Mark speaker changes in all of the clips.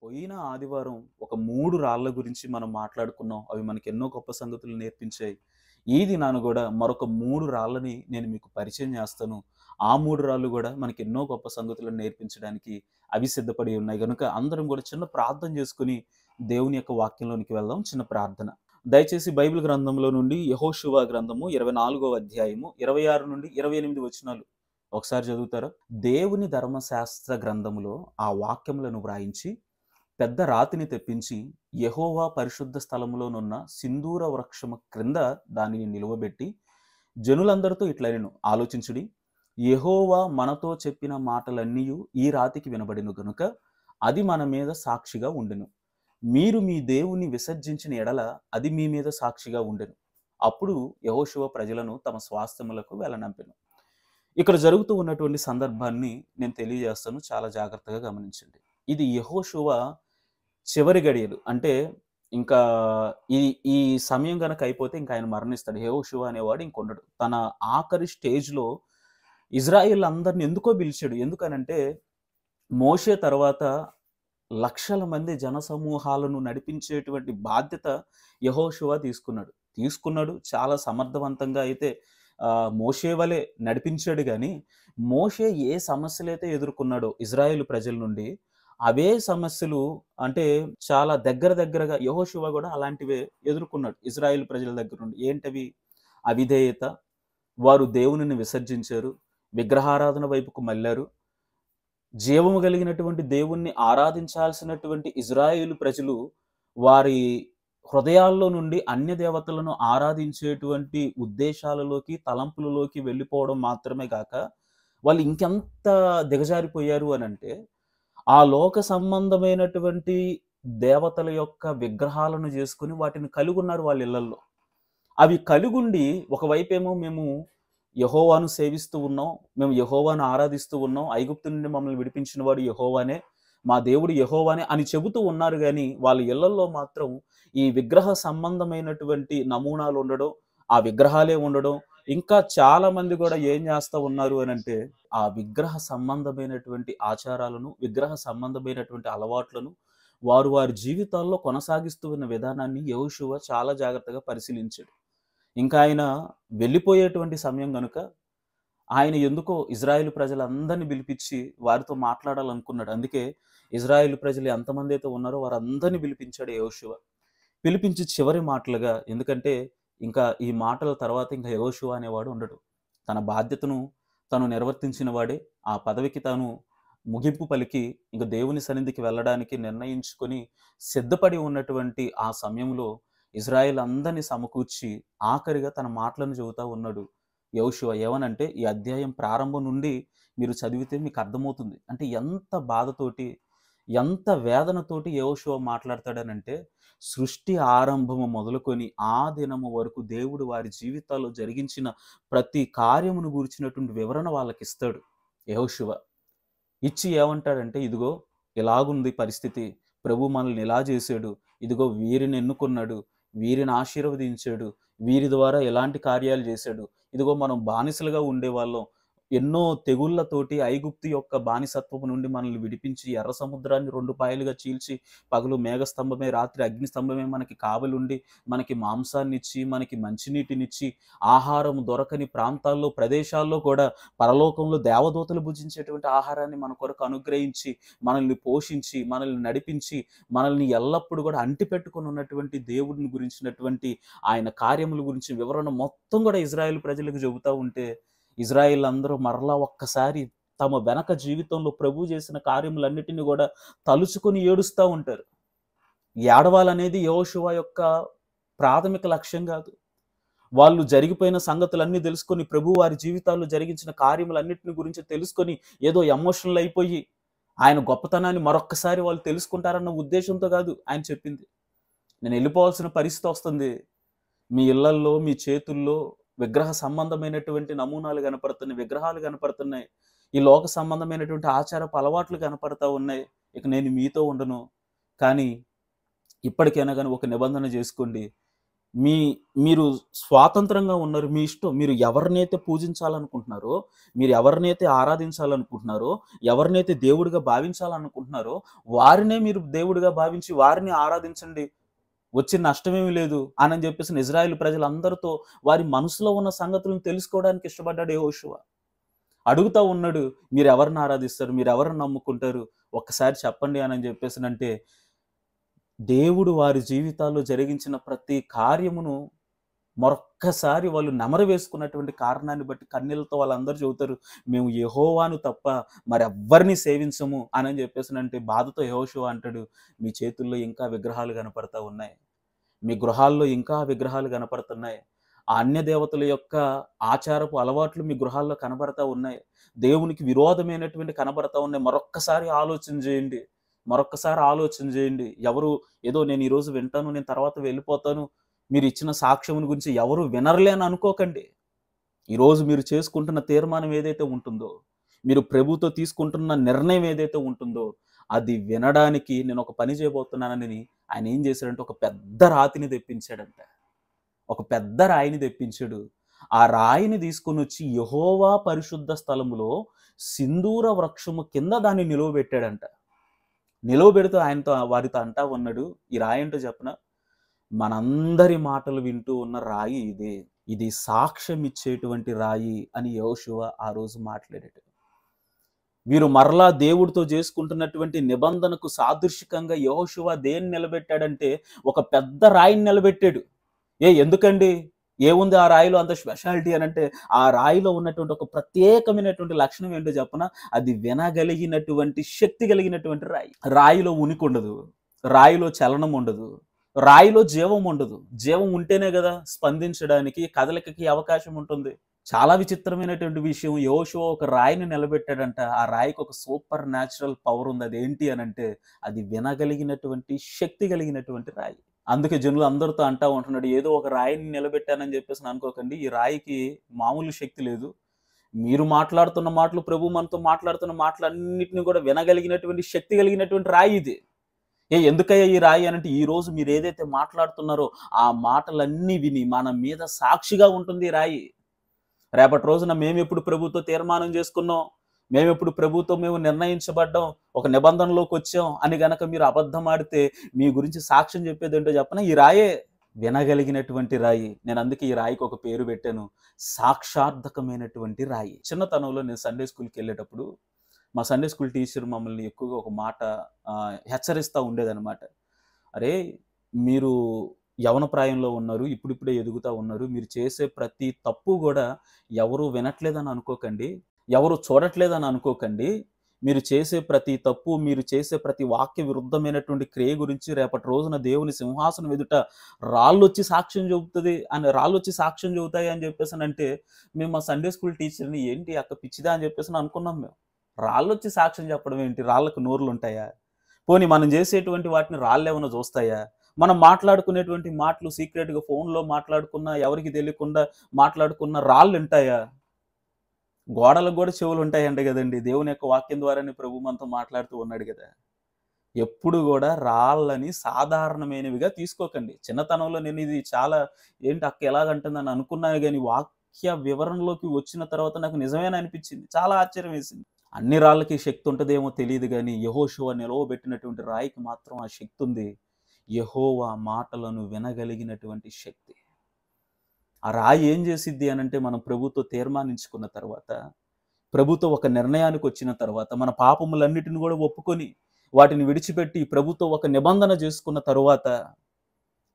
Speaker 1: పోయిన ఆదివారం ఒక 3 రాళ్ళ గురించి మనం మాట్లాడుకున్నాం. అవి మనకెన్నో గొప్ప సంగతులు నేర్పించాయి. ఈ దినాన గూడా మరొక 3 రాళ్ళని నేను మీకు పరిచయం జేస్తాను. ఆ 3 రాళ్ళు గూడా మనకెన్నో గొప్ప సంగతులను నేర్పించడానికి అవి సిద్ధపడి ఉన్నాయి గనుక అందరం గూడా చిన్న ప్రార్థన జేసుకొని దేవుని యొక్క వాక్యంలోనికి వెళ్దాం. చిన్న ప్రార్థన. దయచేసి బైబిల్ గ్రంథంలో నుండి యెహోషువ గ్రంథము 24వ అధ్యాయము 26 నుండి 28 వచనాలు ఒకసారి చదువుతారా? దేవుని ధర్మశాస్త్ర గ్రంథములో ఆ వాక్యములను వ్రాయించి పెద్ద రాతిని తెప్పించి యెహోవా పరిశుద్ధ స్థలములోనున్న సింధూర వృక్షము క్రింద దానిని నిలువబెట్టి జనులందరితో ఇట్లనెను, ఆలోచించుడి, యెహోవా మనతో చెప్పిన మాటలన్నీయు ఈ రాతికి వినబడెను గనుక అది మన మీద సాక్షిగా ఉండెను. మీరు మీ దేవుని విసర్జించిన ఎడల అది మీ మీద సాక్షిగా ఉండెను. అప్పుడు యెహోషువ ప్రజలను తమ స్వాస్థ్యములకు వెళ్ళనంపెను. ఇక్కడ జరుగుతూ ఉన్నటువంటి సందర్భాన్ని నేను తెలియజేస్తాను. చాలా జాగ్రత్తగా గమనించండి. ఇది యెహోషువ చివరి గడియలు. అంటే ఇంకా ఈ ఈ సమయం గనక అయిపోతే ఇంక ఆయన మరణిస్తాడు. యెహోషువ అనేవాడు ఇంకుండడు. తన ఆఖరి స్టేజ్‌లో ఇజ్రాయేలందరిని ఎందుకో పిలిచాడు. ఎందుకనంటే మోషే తర్వాత లక్షల మంది జనసమూహాలను నడిపించేటువంటి బాధ్యత యెహోషువ తీసుకున్నాడు. చాలా సమర్థవంతంగా అయితే మోషే వలె నడిపించాడు గానీ, మోషే ఏ సమస్యలైతే ఎదుర్కొన్నాడో ఇజ్రాయేలు ప్రజల నుండి, అవే సమస్యలు అంటే చాలా దగ్గరగా యెహోషువ గూడా అలాంటివే ఎదుర్కొన్నాడు ఇజ్రాయేలు ప్రజల దగ్గర నుండి. ఏంటవి? అవిధేయత, వారు దేవునిని విసర్జించారు, విగ్రహారాధన వైపుకు మళ్లారు. జీవము కలిగినటువంటి దేవుణ్ణి ఆరాధించాల్సినటువంటి ఇజ్రాయేలు ప్రజలు వారి హృదయాల్లో నుండి అన్య దేవతలను ఆరాధించేటువంటి ఉద్దేశాలలోకి, తలంపులలోకి వెళ్ళిపోవడం మాత్రమే గాక, వాళ్ళు ఇంకెంత దిగజారిపోయారు అనంటే, ఆ లోక సంబంధమైనటువంటి దేవతల యొక్క విగ్రహాలను జేసుకొని వాటిని కలిగున్నారు వాళ్ళ ఇళ్ళల్లో. అవి కలిగుండి ఒకవైపేమో మేము యెహోవాను సేవిస్తూ ఉన్నాం. మేము యెహోవాను ఆరాధిస్తూ ఉన్నాం. ఐగుప్తు నుండి మమ్మల్ని విడిపించిన వాడు యెహోవానే. మా దేవుడు యెహోవానే అని చెబుతూ ఉన్నారు గానీ, వాళ్ళ ఇళ్ళల్లో మాత్రం ఈ విగ్రహ సంబంధమైనటువంటి నమూనాలు ఉండడం, ఆ విగ్రహాలే ఉండడం, ఇంకా చాలా మంది గూడా ఏం జేస్తా ఉన్నారు అనంటే, ఆ విగ్రహ సంబంధమైనటువంటి ఆచారాలను, విగ్రహ సంబంధమైనటువంటి అలవాట్లను వారి జీవితాల్లో కొనసాగిస్తూ ఉన్న విధానాన్ని యెహోషువ చాలా జాగ్రత్తగా పరిశీలించాడు. ఇంకా ఆయన వెళ్ళిపోయేటువంటి సమయం గనుక, ఆయన ఎందుకో ఇజ్రాయేలు ప్రజలందరిని పిలిపిచ్చి వారితో మాట్లాడాలనుకున్నాడు. అందుకే ఇజ్రాయేలు ప్రజలు ఎంతమందైతే ఉన్నారో వారందరిని పిలిపించాడు యెహోషువ. పిలిపించి చివరి మాటలుగా, ఎందుకంటే ఇంకా ఈ మాటల తర్వాత ఇంకా యెహోషువ అనేవాడు ఉండడు. తన బాధ్యతను తను నిర్వర్తించిన వాడే, ఆ పదవికి తాను ముగింపు పలికి ఇంక దేవుని సన్నిధికి వెళ్ళడానికి నిర్ణయించుకొని సిద్ధపడి ఉన్నటువంటి ఆ సమయంలో ఇజ్రాయేల్ అందరిని సమకూర్చి ఆఖరిగా తన మాటలను చెబుతా ఉన్నాడు యెహోషువ. ఏమనంటే ఈ అధ్యాయం ప్రారంభం నుండి మీరు చదివితే మీకు అర్థమవుతుంది. అంటే ఎంత బాధతోటి, ఎంత వేదనతోటి యెహోషువ మాట్లాడతాడనంటే, సృష్టి ఆరంభము మొదలుకొని ఆ దినము వరకు దేవుడు వారి జీవితాల్లో జరిగించిన ప్రతి కార్యమును గూర్చినటువంటి వివరణ వాళ్ళకిస్తాడు యెహోషువ. ఇచ్చి ఏమంటాడంటే, ఇదిగో ఇలాగుంది పరిస్థితి. ప్రభు మనల్ని ఇలా చేశాడు. ఇదిగో వీరిని ఎన్నుకున్నాడు. వీరిని ఆశీర్వదించాడు. వీరి ద్వారా ఎలాంటి కార్యాలు చేశాడు. ఇదిగో మనం బానిసలుగా ఉండేవాళ్ళం. ఎన్నో తెగుళ్ళతోటి ఐగుప్తు యొక్క బానిసత్వము నుండి మనల్ని విడిపించి ఎర్ర సముద్రాన్ని 2 పాయలుగా చీల్చి, పగలు మేఘస్తంభమే, రాత్రి అగ్నిస్తంభమే మనకి కావలుండి, మనకి మాంసాన్నిచ్చి, మనకి మంచినీటినిచ్చి, ఆహారం దొరకని ప్రాంతాల్లో, ప్రదేశాల్లో కూడా పరలోకంలో దేవదూతలు భుజించేటువంటి ఆహారాన్ని మన కొరకు అనుగ్రహించి, మనల్ని పోషించి, మనల్ని నడిపించి, మనల్ని ఎల్లప్పుడూ కూడా అంటిపెట్టుకొని ఉన్నటువంటి దేవుడిని గురించినటువంటి ఆయన కార్యముల గురించి వివరణ మొత్తం కూడా ఇజ్రాయేల్ ప్రజలకు చెబుతా ఉంటే, ఇజ్రాయేల్ అందరూ మరలా ఒక్కసారి తమ వెనక జీవితంలో ప్రభువు చేసిన కార్యములన్నిటిని కూడా తలుచుకొని ఏడుస్తా ఉంటారు. ఏడవాలనేది యెహోషువ యొక్క ప్రాథమిక లక్ష్యం కాదు. వాళ్ళు జరిగిపోయిన సంగతులన్నీ తెలుసుకొని, ప్రభువు వారి జీవితాల్లో జరిగించిన కార్యములన్నిటిని గురించి తెలుసుకొని, ఏదో ఎమోషనల్ అయిపోయి, ఆయన గొప్పతనాన్ని మరొక్కసారి వాళ్ళు తెలుసుకుంటారన్న ఉద్దేశంతో కాదు ఆయన చెప్పింది. నేను వెళ్ళిపోవాల్సిన పరిస్థితి వస్తుంది. మీ ఇళ్లల్లో, మీ చేతుల్లో విగ్రహ సంబంధమైనటువంటి నమూనాలు కనపడుతున్నాయి. విగ్రహాలు కనపడుతున్నాయి. ఈ లోక సంబంధమైనటువంటి ఆచారపు అలవాట్లు కనపడతా ఉన్నాయి. ఇక నేను మీతో ఉండను. కానీ ఇప్పటికైనా గాని ఒక నిబంధన చేసుకోండి. మీ మీరు స్వాతంత్రంగా ఉన్నారు. మీ ఇష్టం. మీరు ఎవరినైతే పూజించాలనుకుంటున్నారో, మీరు ఎవరినైతే ఆరాధించాలనుకుంటున్నారో, ఎవరినైతే దేవుడిగా భావించాలనుకుంటున్నారో, వారినే మీరు దేవుడిగా భావించి వారిని ఆరాధించండి. వచ్చే నష్టమేమి లేదు అని చెప్పేసి ఇజ్రాయేల్ ప్రజలందరితో వారి మనసులో ఉన్న సంగతులను తెలుసుకోవడానికి ఇష్టపడ్డాడు యెహోషువ. అడుగుతా ఉన్నాడు, మీరు ఎవరిని ఆరాధిస్తారు? మీరు ఎవరిని నమ్ముకుంటారు? ఒక్కసారి చెప్పండి అని చెప్పేసనంటే, దేవుడు వారి జీవితాల్లో జరిగించిన ప్రతి కార్యమును మరొక్కసారి వాళ్ళు నెమరు వేసుకున్నటువంటి కారణాన్ని బట్టి కన్నీళ్లతో వాళ్ళందరూ చెబుతారు, మేము యెహోవాను తప్ప మరెవ్వరిని సేవించము అని చెప్పేసనంటే బాధతో యెహోషువ అంటాడు, మీ చేతుల్లో ఇంకా విగ్రహాలు కనపడతా ఉన్నాయి. మీ గృహాల్లో ఇంకా విగ్రహాలు కనపడుతున్నాయి. ఆ అన్య దేవతల యొక్క ఆచారపు అలవాట్లు మీ గృహాల్లో కనబడతా ఉన్నాయి. దేవునికి విరోధమైనటువంటి కనబడతా ఉన్నాయి. మరొక్కసారి ఆలోచన చేయండి. మరొక్కసారి ఆలోచన చేయండి. ఎవరు ఏదో నేను ఈరోజు వింటాను, నేను తర్వాత వెళ్ళిపోతాను. మీరు ఇచ్చిన సాక్ష్యమును గురించి ఎవరు వినరులే అని అనుకోకండి. ఈరోజు మీరు చేసుకుంటున్న తీర్మానం ఏదైతే ఉంటుందో, మీరు ప్రభుతో తీసుకుంటున్న నిర్ణయం ఏదైతే ఉంటుందో, అది వినడానికి నేను ఒక పని చేయబోతున్నానని ఆయన ఏం చేశాడంటే ఒక పెద్ద రాతిని తెప్పించాడంట. ఒక పెద్ద రాయిని తెప్పించాడు. ఆ రాయిని తీసుకొనొచ్చి యెహోవా పరిశుద్ధ స్థలములో సింధూర వృక్షము కింద దాన్ని నిలువబెట్టాడంట. నిలువబెడుతూ ఆయనతో వారితో అంటా ఉన్నాడు, ఈ రాయి ఏంటో చెప్పనా? మనందరి మాటలు వింటూ ఉన్న రాయి ఇదే. ఇది సాక్ష్యం ఇచ్చేటువంటి రాయి అని యెహోషువ ఆ రోజు మాట్లాడాడు. వీరు మరలా దేవుడితో చేసుకుంటున్నటువంటి నిబంధనకు సాదృశ్యకంగా యెహోషువ దేన్ని నిలబెట్టాడంటే ఒక పెద్ద రాయిని నిలబెట్టాడు. ఎందుకండి? ఏముంది ఆ రాయిలో అంత స్పెషాలిటీ అనంటే, ఆ రాయిలో ఉన్నటువంటి ఒక ప్రత్యేకమైనటువంటి లక్షణం ఏంటో చెప్పనా? అది వినగలిగినటువంటి శక్తి కలిగినటువంటి రాయి. రాయిలో ఉనికి ఉండదు. రాయిలో చలనం ఉండదు. రాయిలో జీవం ఉండదు. జీవం ఉంటేనే కదా స్పందించడానికి, కదలికకి అవకాశం ఉంటుంది. చాలా విచిత్రమైనటువంటి విషయం, యెహోషువ ఒక రాయిని నిలబెట్టాడంట. ఆ రాయికి ఒక సూపర్ న్యాచురల్ పవర్ ఉంది. అదేంటి అనంటే, అది వినగలిగినటువంటి శక్తి కలిగినటువంటి రాయి. అందుకే జనులు అందరితో అంటా ఉంటున్నాడు, ఏదో ఒక రాయిని నిలబెట్టానని చెప్పేసి అనుకోకండి. ఈ రాయికి మామూలు శక్తి లేదు. మీరు మాట్లాడుతున్న మాటలు, ప్రభు మనతో మాట్లాడుతున్న మాటలన్నిటిని కూడా వినగలిగినటువంటి శక్తి కలిగినటువంటి రాయి ఇది. ఎందుకయ్యా ఈ రాయి అనంటే, ఈ రోజు మీరు ఏదైతే మాట్లాడుతున్నారో ఆ మాటలన్నీ విని మన మీద సాక్షిగా ఉంటుంది ఈ రాయి. రేపటి రోజున మేమెప్పుడు ప్రభుతో తీర్మానం చేసుకున్నాం, మేమెప్పుడు ప్రభుతో మేము నిర్ణయించబడ్డాం, ఒక నిబంధనలోకి వచ్చాం అని గనక మీరు అబద్ధం ఆడితే మీ గురించి సాక్ష్యం చెప్పేది ఏంటో చెప్పనా? ఈ రాయే. వినగలిగినటువంటి రాయి. నేను అందుకే ఈ రాయికి ఒక పేరు పెట్టాను, సాక్షార్థకమైనటువంటి రాయి. చిన్నతనంలో నేను సండే స్కూల్కి వెళ్ళేటప్పుడు మా సండే స్కూల్ టీచర్ మమ్మల్ని ఎక్కువగా ఒక మాట హెచ్చరిస్తూ ఉండేదన్నమాట. అరే, మీరు యవన ప్రాయంలో ఉన్నారు, ఇప్పుడిప్పుడే ఎదుగుతా ఉన్నారు. మీరు చేసే ప్రతి తప్పు కూడా ఎవరు వినట్లేదని అనుకోకండి, ఎవరు చూడట్లేదని అనుకోకండి. మీరు చేసే ప్రతి తప్పు, మీరు చేసే ప్రతి వాక్య విరుద్ధమైనటువంటి క్రియ గురించి రేపటి రోజున దేవుని సింహాసనం ఎదుట రాళ్ళొచ్చి సాక్ష్యం చెబుతుంది అని, రాళ్ళొచ్చి సాక్ష్యం చెబుతాయి అని చెప్పేసి అంటే, మేము మా సండే స్కూల్ టీచర్ని ఏంటి అక్క పిచ్చిదా అని చెప్పేసి అనుకున్నాం మేము. రాళ్ళొచ్చి సాక్ష్యం చెప్పడం ఏంటి? రాళ్ళకు నోర్లు ఉంటాయా? పోనీ మనం చేసేటువంటి వాటిని రాళ్ళేమన్నా చూస్తాయా? మనం మాట్లాడుకునేటువంటి మాటలు సీక్రెట్‌గా ఫోన్‌లో మాట్లాడుకున్నా, ఎవరికీ తెలియకుండా మాట్లాడుకున్న రాళ్ళు ఉంటాయా? గోడలకు కూడా చెవులు ఉంటాయంట గదండీ! దేవుని యొక్క వాక్యం ద్వారానే ప్రభు మనతో మాట్లాడుతూ ఉన్నాడు గదా! ఎప్పుడు గూడా రాళ్ళని సాధారణమైనవిగా తీసుకోకండి. చిన్నతనంలో నేను ఇది చాలా ఏంటి అక్క ఎలాగంటుందని అనుకున్నాను గాని, వాక్య వివరణలోకి వచ్చిన తర్వాత నాకు నిజమేనా అనిపించింది. చాలా ఆశ్చర్యం వేసింది. అన్ని రాళ్ళకి శక్తి ఉంటదేమో తెలీదు గాని, యెహోషువ నిలవబెట్టినటువంటి రాయికి మాత్రం ఆ శక్తి ఉంది. యెహోవా మాటలను వినగలిగినటువంటి శక్తి. ఆ రాయి ఏం చేసిద్ది అనంటే, మనం ప్రభుతో తీర్మానించుకున్న తర్వాత, ప్రభుతో ఒక నిర్ణయానికి వచ్చిన తర్వాత, మన పాపములన్నిటిని కూడా ఒప్పుకొని వాటిని విడిచిపెట్టి ప్రభుతో ఒక నిబంధన చేసుకున్న తరువాత,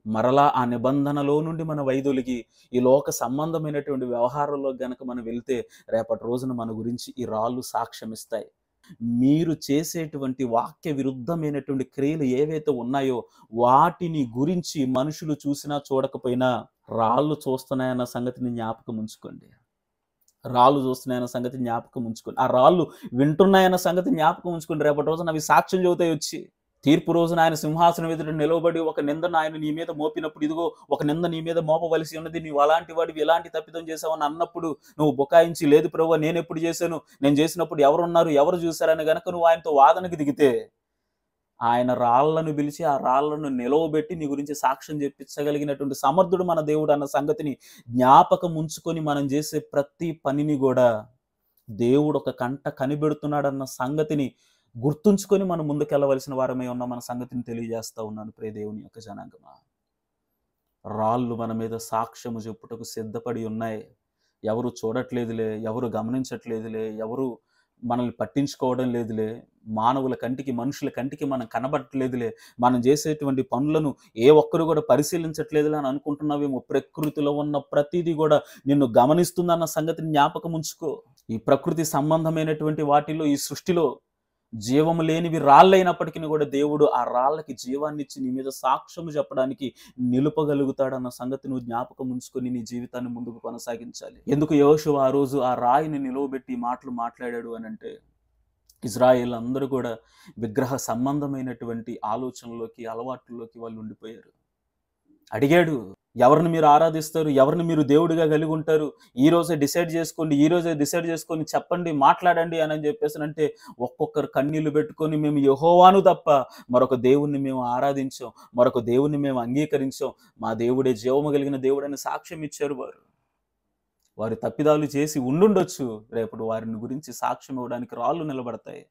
Speaker 1: మరలా ఆ నిబంధనలో నుండి మన వైదొలిగి ఈ లోక సంబంధమైనటువంటి వ్యవహారంలో గనక మనం వెళ్తే, రేపటి రోజున మన గురించి ఈ రాళ్ళు సాక్ష్యం ఇస్తాయి. మీరు చేసేటువంటి వాక్య విరుద్ధమైనటువంటి క్రియలు ఏవైతే ఉన్నాయో వాటిని గురించి మనుషులు చూసినా చూడకపోయినా రాళ్ళు చూస్తున్నాయన్న సంగతిని జ్ఞాపకం ఉంచుకోండి. రాళ్ళు చూస్తున్నాయన్న సంగతి జ్ఞాపకం ఉంచుకోండి. ఆ రాళ్ళు వింటున్నాయన్న సంగతి జ్ఞాపకం ఉంచుకోండి. రేపటి రోజున అవి సాక్ష్యం చెబుతాయి వచ్చి. తీర్పు రోజున ఆయన సింహాసనం ఎదుట నిలవబడి ఒక నిందను ఆయన నీ మీద మోపినప్పుడు, ఇదిగో ఒక నింద నీ మీద మోపవలసి ఉన్నది, నీవు అలాంటి వాడివి ఎలాంటి తప్పిదం చేసావని అన్నప్పుడు నువ్వు బుకాయించి, లేదు ప్రభువా నేను ఎప్పుడు చేశాను, నేను చేసినప్పుడు ఎవరున్నారు, ఎవరు చూశారని గనక నువ్వు ఆయనతో వాదనకి దిగితే, ఆయన రాళ్లను పిలిచి ఆ రాళ్లను నిలవబెట్టి నీ గురించి సాక్ష్యం చెప్పించగలిగినటువంటి సమర్థుడు మన దేవుడు అన్న సంగతిని జ్ఞాపకం ఉంచుకొని మనం చేసే ప్రతి పనిని కూడా దేవుడు ఒక కంట కనిపెడుతున్నాడన్న సంగతిని గుర్తుంచుకొని మనం ముందుకెళ్ళవలసిన వారమే ఉన్న మన సంగతిని తెలియజేస్తా ఉన్నాను ప్రియ దేవుని యొక్క జనాంగమా. రాళ్ళు మన మీద సాక్ష్యము చెప్పుటకు సిద్ధపడి ఉన్నాయి. ఎవరు చూడట్లేదులే, ఎవరు గమనించట్లేదులే, ఎవరు మనల్ని పట్టించుకోవడం లేదులే, మానవుల కంటికి మనుషుల కంటికి మనం కనబడట్లేదులే, మనం చేసేటువంటి పనులను ఏ ఒక్కరు కూడా పరిశీలించట్లేదులే అని అనుకుంటున్నావేమో. ప్రకృతిలో ఉన్న ప్రతిదీ కూడా నిన్ను గమనిస్తుందన్న సంగతిని జ్ఞాపకం ఉంచుకో. ఈ ప్రకృతి సంబంధమైనటువంటి వాటిలో, ఈ సృష్టిలో జీవము లేనివి రాళ్ళైనప్పటికీ కూడా దేవుడు ఆ రాళ్ళకి జీవాన్ని ఇచ్చి నీ మీద సాక్ష్యము చెప్పడానికి నిలుపగలుగుతాడన్న సంగతి నువ్వు జ్ఞాపకం ఉంచుకొని నీ జీవితాన్ని ముందుకు కొనసాగించాలి. ఎందుకు యెహోషువ ఆ రోజు ఆ రాయిని నిలువబెట్టి మాటలు మాట్లాడాడు అని అంటే, ఇజ్రాయేల్ అందరూ కూడా విగ్రహ సంబంధమైనటువంటి ఆలోచనలోకి, అలవాట్లలోకి వాళ్ళు ఉండిపోయారు. అడిగాడు, ఎవరిని మీరు ఆరాధిస్తారు, ఎవరిని మీరు దేవుడిగా కలిగి ఉంటారు, ఈ రోజే డిసైడ్ చేసుకోండి, ఈ రోజే డిసైడ్ చేసుకొని చెప్పండి, మాట్లాడండి అని చెప్పేసి అంటే ఒక్కొక్కరు కన్నీళ్లు పెట్టుకొని మేము యెహోవాను తప్ప మరొక దేవుణ్ణి మేము ఆరాధించాం, మరొక దేవుణ్ణి మేము అంగీకరించాం, మా దేవుడే జీవము కలిగిన దేవుడని సాక్ష్యం ఇచ్చారు. వారు తప్పిదాలు చేసి ఉండుండొచ్చు, రేపటి వారిని గురించి సాక్ష్యం ఇవ్వడానికి రాళ్ళు నిలబడతాయి.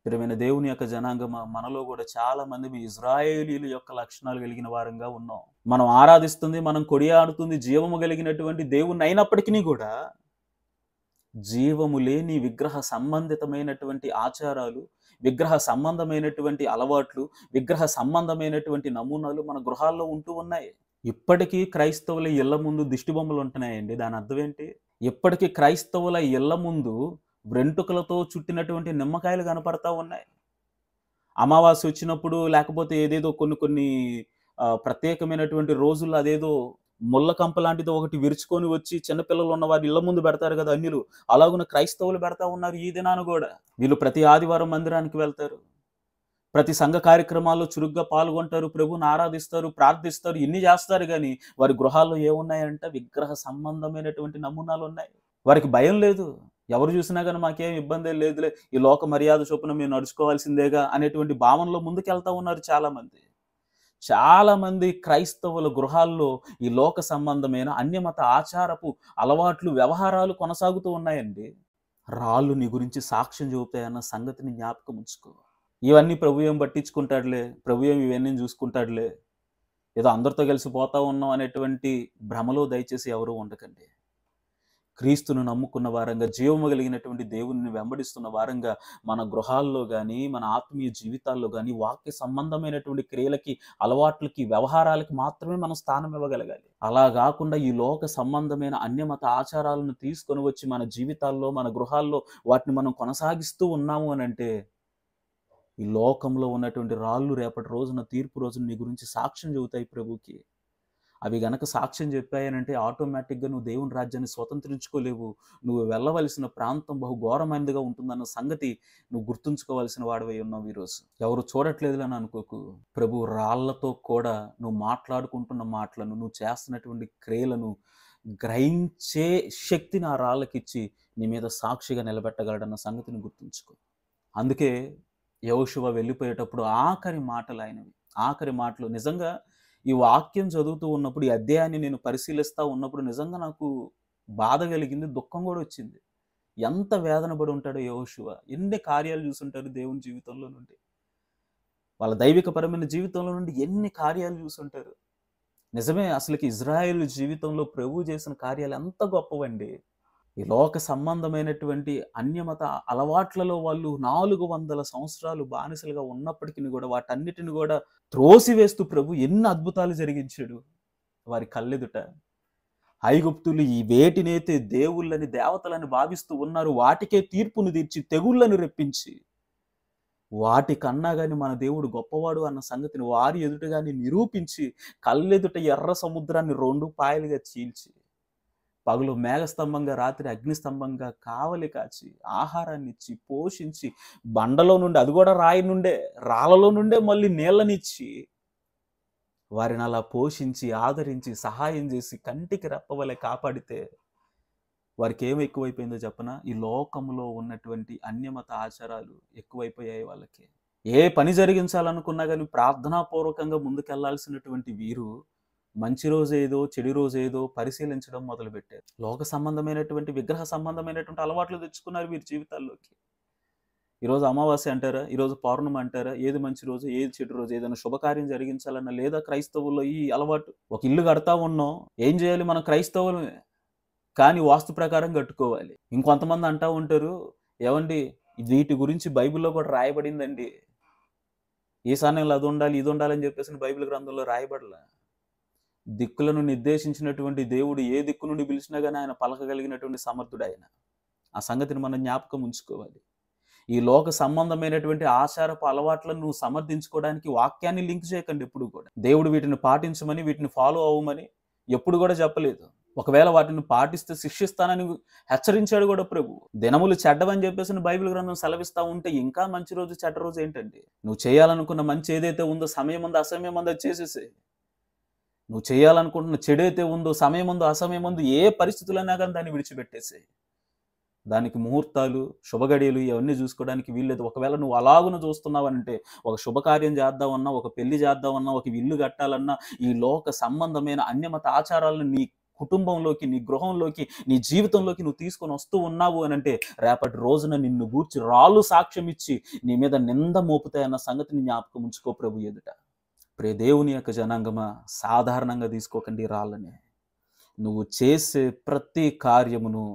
Speaker 1: ప్రియమైన దేవుని యొక్క జనాంగమా, మనలో కూడా చాలా మంది మీ ఇజ్రాయేలీల యొక్క లక్షణాలు కలిగిన వారంగా ఉన్నాం. మనం ఆరాధిస్తుంది, మనం కొడియాడుతుంది జీవము కలిగినటువంటి దేవుణ్ణి అయినప్పటికీ కూడా జీవము లేని విగ్రహ సంబంధితమైనటువంటి ఆచారాలు, విగ్రహ సంబంధమైనటువంటి అలవాట్లు, విగ్రహ సంబంధమైనటువంటి నమూనాలు మన గృహాల్లో ఉంటూ ఉన్నాయి. ఇప్పటికీ క్రైస్తవుల ఇళ్ల ముందు దిష్టి బొమ్మలు ఉంటున్నాయండి. దాని అర్థం ఏంటి? ఇప్పటికీ క్రైస్తవుల ఇళ్ల ముందు వెంట్రుకలతో చుట్టినటువంటి నిమ్మకాయలు కనపడతా ఉన్నాయి. అమావాస్య వచ్చినప్పుడు, లేకపోతే ఏదేదో కొన్ని ప్రత్యేకమైనటువంటి రోజుల్లో అదేదో ముళ్ళ కంప లాంటిది ఒకటి విరుచుకొని వచ్చి చిన్నపిల్లలు ఉన్న వారి ఇళ్ల ముందు పెడతారు కదా అన్యులు, అలాగున్న క్రైస్తవులు పెడతా ఉన్నారు ఈ దినాన కూడా. వీళ్ళు ప్రతి ఆదివారం మందిరానికి వెళ్తారు, ప్రతి సంఘ కార్యక్రమాల్లో చురుగ్గా పాల్గొంటారు, ప్రభువుని ఆరాధిస్తారు, ప్రార్థిస్తారు, ఇన్ని చేస్తారు. కానీ వారి గృహాల్లో ఏమున్నాయంటే విగ్రహ సంబంధమైనటువంటి నమూనాలు ఉన్నాయి. వారికి భయం లేదు. ఎవరు చూసినా కానీ మాకేం ఇబ్బంది లేదులే, ఈ లోక మర్యాద చొప్పున మేము నడుచుకోవాల్సిందేగా అనేటువంటి భావనలో ముందుకెళ్తా ఉన్నారు చాలామంది. చాలామంది క్రైస్తవుల గృహాల్లో ఈ లోక సంబంధమైన అన్యమత ఆచారపు అలవాట్లు, వ్యవహారాలు కొనసాగుతూ ఉన్నాయండి. రాళ్ళు నీ గురించి సాక్ష్యం చెబుతాయన్న సంగతిని జ్ఞాపకం ఉంచుకో. ఇవన్నీ ప్రభు ఏం పట్టించుకుంటాడులే, ప్రభు ఏం ఇవన్నీ చూసుకుంటాడులే, ఏదో అందరితో కలిసి పోతా ఉన్నాం అనేటువంటి భ్రమలో దయచేసి ఎవరూ ఉండకండి. క్రీస్తును నమ్ముకున్న వారంగా, జీవము కలిగినటువంటి దేవుని వెంబడిస్తున్న వారంగా మన గృహాల్లో కానీ, మన ఆత్మీయ జీవితాల్లో కానీ వాక్య సంబంధమైనటువంటి క్రియలకి, అలవాట్లకి, వ్యవహారాలకి మాత్రమే మనం స్థానం ఇవ్వగలగాలి. అలా కాకుండా ఈ లోక సంబంధమైన అన్యమత ఆచారాలను తీసుకొని వచ్చి మన జీవితాల్లో, మన గృహాల్లో వాటిని మనం కొనసాగిస్తూ ఉన్నాము అని అంటే, ఈ లోకంలో ఉన్నటువంటి రాళ్ళు రేపటి రోజున, తీర్పు రోజున నీ గురించి సాక్ష్యం చెబుతాయి ప్రభుకి. అవి గనక సాక్ష్యం చెప్పాయనంటే ఆటోమేటిక్గా నువ్వు దేవుని రాజ్యాన్ని స్వతంత్రించుకోలేవు. నువ్వు వెళ్ళవలసిన ప్రాంతం బహు ఘోరమైనదిగా ఉంటుందన్న సంగతి నువ్వు గుర్తుంచుకోవాల్సిన వాడివై ఉన్నావు ఈరోజు. ఎవరు చూడట్లేదులని అనుకోకు. ప్రభు రాళ్లతో కూడా నువ్వు మాట్లాడుకుంటున్న మాటలను, నువ్వు చేస్తున్నటువంటి క్రియలను గ్రహించే శక్తిని ఆ రాళ్ళకిచ్చి నీ మీద సాక్షిగా నిలబెట్టగలడన్న సంగతిని గుర్తుంచుకో. అందుకే యెహోషువ వెళ్ళిపోయేటప్పుడు ఆఖరి మాటలు నిజంగా ఈ వాక్యం చదువుతూ ఉన్నప్పుడు, ఈ అధ్యాయాన్ని నేను పరిశీలిస్తూ ఉన్నప్పుడు నిజంగా నాకు బాధ కలిగింది, దుఃఖం కూడా వచ్చింది. ఎంత వేదన పడి ఉంటాడో యెహోషువ, ఎన్ని కార్యాలు చూసుంటారు దేవుని జీవితంలో నుండి, వాళ్ళ దైవికపరమైన జీవితంలో నుండి ఎన్ని కార్యాలు చూసుంటారు. నిజమే, అసలుకి ఇజ్రాయేలు జీవితంలో ప్రభు చేసిన కార్యాలు ఎంత గొప్పవండి. ఈ లోక సంబంధమైనటువంటి అన్యమత అలవాట్లలో వాళ్ళు 400 సంవత్సరాలు బానిసలుగా ఉన్నప్పటికీ కూడా వాటన్నిటిని కూడా త్రోసివేస్తూ ప్రభు ఎన్ని అద్భుతాలు జరిగించాడు వారి కళ్ళెదుట. ఐగుప్తులు ఈ వేటినైతే దేవుళ్ళని, దేవతలని భావిస్తూ ఉన్నారు, వాటికే తీర్పును తీర్చి తెగుళ్ళను రెప్పించి, వాటికన్నా కానీ మన దేవుడు గొప్పవాడు అన్న సంగతిని వారి ఎదుటగాని నిరూపించి, కళ్ళెదుట ఎర్ర సముద్రాన్ని 2 పాయలుగా చీల్చి, పగలు మేఘస్తంభంగా, రాత్రి అగ్నిస్తంభంగా కావలి కాచి, ఆహారాన్ని ఇచ్చి, పోషించి, బండలో నుండి, అది కూడా రాయి నుండే, రాళ్ళలో నుండే మళ్ళీ నీళ్ళనిచ్చి, వారిని అలా పోషించి, ఆదరించి, సహాయం చేసి, కంటికి రెప్పవలె కాపాడితే వారికి ఏమి ఎక్కువైపోయిందో చెప్పనా? ఈ లోకంలో ఉన్నటువంటి అన్యమత ఆచారాలు ఎక్కువైపోయాయి వాళ్ళకి. ఏ పని జరిగించాలనుకున్నా గాని ప్రార్థనాపూర్వకంగా ముందుకెళ్లాల్సినటువంటి వీరు మంచి రోజేదో, చెడు రోజేదో పరిశీలించడం మొదలుపెట్టారు. లోక సంబంధమైనటువంటి, విగ్రహ సంబంధమైనటువంటి అలవాట్లు తెచ్చుకున్నారు వీరి జీవితాల్లోకి. ఈరోజు అమావాస్య అంటారా? ఈరోజు పౌర్ణమి అంటారా? ఏది మంచి రోజు, ఏది చెడు రోజు, ఏదైనా శుభకార్యం జరిగించాలన్నా లేదా క్రైస్తవుల్లో ఈ అలవాటు. ఒక ఇల్లు కడతా ఉన్నాం. ఏం చేయాలి? మనం క్రైస్తవులమే. కానీ వాస్తు ప్రకారం కట్టుకోవాలి. ఇంకొంతమంది అంటా ఉంటారు, ఏవండి వీటి గురించి బైబిల్‌లో కూడా రాయబడిందండి. ఈశాన్యంలో అది ఉండాలి, ఇది ఉండాలని చెప్పేసి బైబిల్ గ్రంథంలో రాయబడలా. దిక్కులను నిర్దేశించినటువంటి దేవుడు ఏ దిక్కు నుండి పిలిచినా గానీ ఆయన పలకగలిగినటువంటి సమర్థుడాయన. ఆ సంగతిని మనం జ్ఞాపకం ఉంచుకోవాలి. ఈ లోక సంబంధమైనటువంటి ఆచారపు అలవాట్లను నువ్వు సమర్థించుకోవడానికి వాక్యాన్ని లింక్ చేయకండి ఎప్పుడు కూడా. దేవుడు వీటిని పాటించమని, వీటిని ఫాలో అవ్వమని ఎప్పుడు కూడా చెప్పలేదు. ఒకవేళ వాటిని పాటిస్తే శిక్షిస్తానని హెచ్చరించాడు కూడా ప్రభు. దినములు చెడ్డవని చెప్పేసి బైబిల్ గ్రంథం సెలవిస్తా ఉంటే ఇంకా మంచి రోజు, చెడ్డ రోజు ఏంటండి? నువ్వు చేయాలనుకున్న మంచి ఏదైతే ఉందో సమయం ఉందో, అసమయం ఉందో చేసేసే. నువ్వు చేయాలనుకుంటున్న చెడైతే ఉందో సమయం ఉందో, అసమయం ఉందో ఏ పరిస్థితులైనా కానీ దాన్ని విడిచిపెట్టేసే. దానికి ముహూర్తాలు, శుభగడియలు ఇవన్నీ చూసుకోవడానికి వీల్లేదు. ఒకవేళ నువ్వు అలాగున చూస్తున్నావంటే, ఒక శుభకార్యం చేద్దామన్నా, ఒక పెళ్లి చేద్దామన్నా, ఒక ఇల్లు కట్టాలన్నా, ఈ లోక సంబంధమైన అన్యమత ఆచారాలను నీ కుటుంబంలోకి, నీ గృహంలోకి, నీ జీవితంలోకి నువ్వు తీసుకొని వస్తూ ఉన్నావు అని అంటే, రేపటి రోజున నిన్ను గూర్చి రాళ్ళు సాక్ష్యం ఇచ్చి నీ మీద నింద మోపుతాయన్న సంగతిని జ్ఞాపకం ఉంచుకో ప్రభు ఎదుట. ప్రియ దేవుని యొక్క జనాంగమా, సాధారణంగా తీసుకోకండి రాళ్ళని. నువ్వు చేసే ప్రతి కార్యమును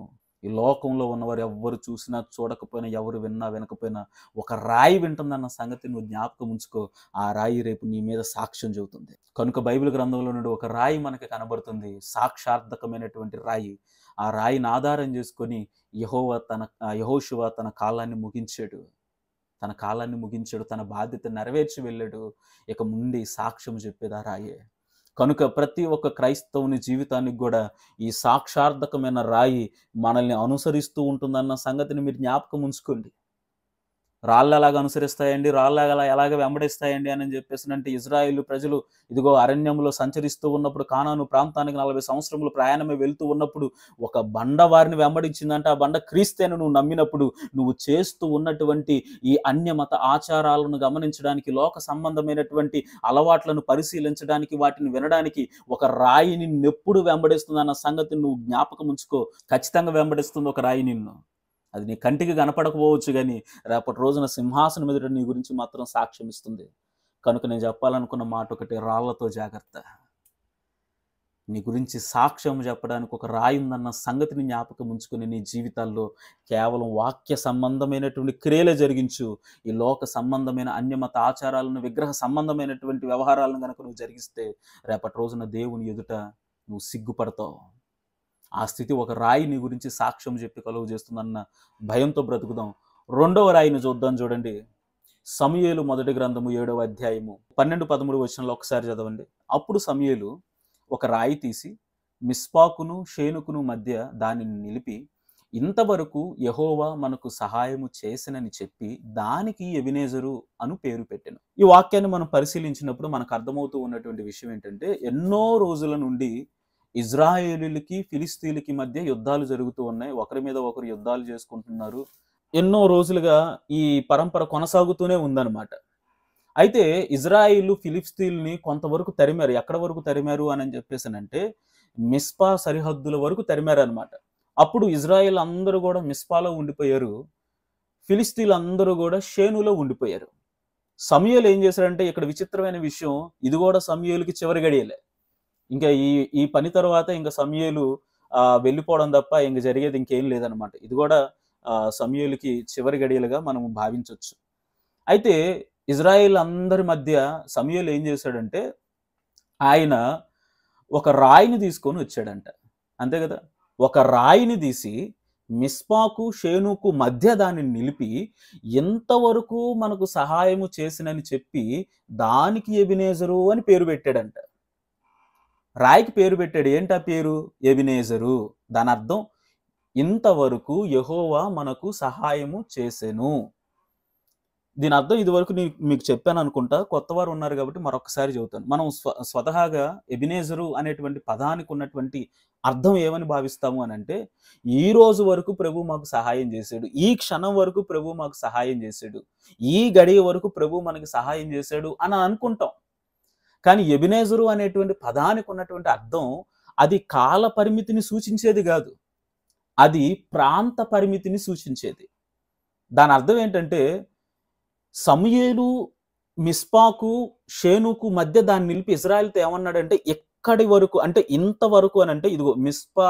Speaker 1: ఈ లోకంలో ఉన్నవారు ఎవ్వరు చూసినా, చూడకపోయినా, ఎవరు విన్నా, వినకపోయినా ఒక రాయి వింటుందన్న సంగతి నువ్వు జ్ఞాపకం ఉంచుకో. ఆ రాయి రేపు నీ మీద సాక్ష్యం చెబుతుంది. కనుక బైబిల్ గ్రంథంలో నుండి ఒక రాయి మనకి కనబడుతుంది, సాక్షార్థకమైనటువంటి రాయి. ఆ రాయిని ఆధారం చేసుకొని యెహోషువ తన కాలాన్ని ముగించాడు. తన బాధ్యత నెరవేర్చి వెళ్ళాడు. ఇక ముందు సాక్ష్యం చెప్పేది ఆ రాయే. కనుక ప్రతి ఒక్క క్రైస్తవుని జీవితానికి కూడా ఈ సాక్షార్థకమైన రాయి మనల్ని అనుసరిస్తూ ఉంటుందన్న సంగతిని మీరు జ్ఞాపకం ఉంచుకోండి. రాళ్ళు ఎలాగ అనుసరిస్తాయండి, రాళ్ళు ఎలాగ వెంబడిస్తాయండి అని చెప్పేసి అంటే, ఇజ్రాయేలు ప్రజలు ఇదిగో అరణ్యంలో సంచరిస్తూ ఉన్నప్పుడు, కానాను ప్రాంతానికి 40 సంవత్సరములు ప్రయాణమే వెళ్తూ ఉన్నప్పుడు ఒక బండ వారిని వెంబడించిందంటే, ఆ బండ క్రీస్తేను నువ్వు నమ్మినప్పుడు, నువ్వు చేస్తూ ఉన్నటువంటి ఈ అన్యమత ఆచారాలను గమనించడానికి, లోక సంబంధమైనటువంటి అలవాట్లను పరిశీలించడానికి, వాటిని వినడానికి ఒక రాయి నిన్నెప్పుడు వెంబడిస్తుందన్న సంగతిని నువ్వు జ్ఞాపకం ఉంచుకో. ఖచ్చితంగా వెంబడిస్తుంది ఒక రాయి నిన్ను. అది నీ కంటికి కనపడకపోవచ్చు, కానీ రేపటి రోజున సింహాసనం ఎదుట నీ గురించి మాత్రం సాక్ష్యం ఇస్తుంది. కనుక నేను చెప్పాలనుకున్న మాట ఒకటి, రాళ్లతో జాగ్రత్త. నీ గురించి సాక్ష్యం చెప్పడానికి ఒక రాయి ఉందన్న సంగతిని జ్ఞాపకం ఉంచుకుని నీ జీవితాల్లో కేవలం వాక్య సంబంధమైనటువంటి క్రియలే జరిగించు. ఈ లోక సంబంధమైన అన్యమత ఆచారాలను, విగ్రహ సంబంధమైనటువంటి వ్యవహారాలను కనుక నువ్వు జరిగిస్తే రేపటి రోజున దేవుని ఎదుట నువ్వు సిగ్గుపడతావు. ఆ స్థితి ఒక రాయి నీ గురించి సాక్ష్యం చెప్పి కలుగు చేస్తుందన్న భయంతో బ్రతుకుదాం. రెండవ రాయిని చూడండి. సమూయేలు మొదటి గ్రంథము 7వ అధ్యాయము 12-13 వచనంలో ఒకసారి చదవండి. అప్పుడు సమూయేలు ఒక రాయి తీసి మిస్పాకును షేనుకును మధ్య దానిని నిలిపి, ఇంతవరకు యెహోవా మనకు సహాయము చేసినని చెప్పి దానికి ఎబెనెజరు అను పేరు పెట్టెను. ఈ వాక్యాన్ని మనం పరిశీలించినప్పుడు మనకు అర్థమవుతూ ఉన్నటువంటి విషయం ఏంటంటే, ఎన్నో రోజుల నుండి ఇజ్రాయేలీలకి, ఫిలిస్తీన్లకి మధ్య యుద్ధాలు జరుగుతూ ఉన్నాయి. ఒకరి మీద ఒకరు యుద్ధాలు చేసుకుంటున్నారు. ఎన్నో రోజులుగా ఈ పరంపర కొనసాగుతూనే ఉందన్నమాట. అయితే ఇజ్రాయిలు ఫిలిస్తీన్ని కొంతవరకు తరిమారు. ఎక్కడ వరకు తరిమారు అని చెప్పేసానంటే, మిస్పా సరిహద్దుల వరకు తరిమారు అనమాట. అప్పుడు ఇజ్రాయిల్ అందరూ కూడా మిస్పాలో ఉండిపోయారు, ఫిలిస్తీన్లు అందరూ కూడా షేనులో ఉండిపోయారు. సమూయేలు ఏం చేశారంటే, ఇక్కడ విచిత్రమైన విషయం, ఇది కూడా సమూయేలుకి చివరి గడియలే. ఇంకా ఈ పని తర్వాత ఇంకా సమూయేలు వెళ్ళిపోవడం తప్ప ఇంక జరిగేది ఇంకేం లేదనమాట. ఇది కూడా సమూయేలుకి చివరి గడియలుగా మనం భావించవచ్చు. అయితే ఇజ్రాయేల్ అందరి మధ్య సమూయేలు ఏం చేశాడంటే, ఆయన ఒక రాయిని తీసుకొని వచ్చాడంట. అంతే కదా, ఒక రాయిని తీసి మిస్పాకు షేనుకు మధ్య దాన్ని నిలిపి, ఎంతవరకు మనకు సహాయము చేసినని చెప్పి దానికి ఎబెనెజరు అని పేరు పెట్టాడంట. రాయికి పేరు పెట్టాడు. ఏంటి ఆ పేరు? ఎబెనెజరు. దాని అర్థం ఇంతవరకు యెహోవా మనకు సహాయము చేసెను. దీని అర్థం ఇదివరకు మీకు చెప్పాను అనుకుంటా. కొత్త వారు ఉన్నారు కాబట్టి మరొకసారి చెబుతాను. మనం స్వతహాగా ఎబినేజరు అనేటువంటి పదానికి ఉన్నటువంటి అర్థం ఏమని భావిస్తాము అనంటే, ఈ రోజు వరకు ప్రభు మాకు సహాయం చేశాడు. ఈ క్షణం వరకు ప్రభు మాకు సహాయం చేశాడు. ఈ గడియ వరకు ప్రభు మనకి సహాయం చేశాడు అని అనుకుంటాం. కానీ ఎబినేజరు అనేటువంటి పదానికి ఉన్నటువంటి అర్థం అది కాల పరిమితిని సూచించేది కాదు. అది ప్రాంత పరిమితిని సూచించేది. దాని అర్థం ఏంటంటే, సమూయేలు మిస్పాకు షేనుకు మధ్య దాన్ని నిలిపి ఇజ్రాయెల్‌తో ఏమన్నాడంటే, ఎక్కడి వరకు అంటే ఇంతవరకు అని అంటే ఇదిగో మిస్పా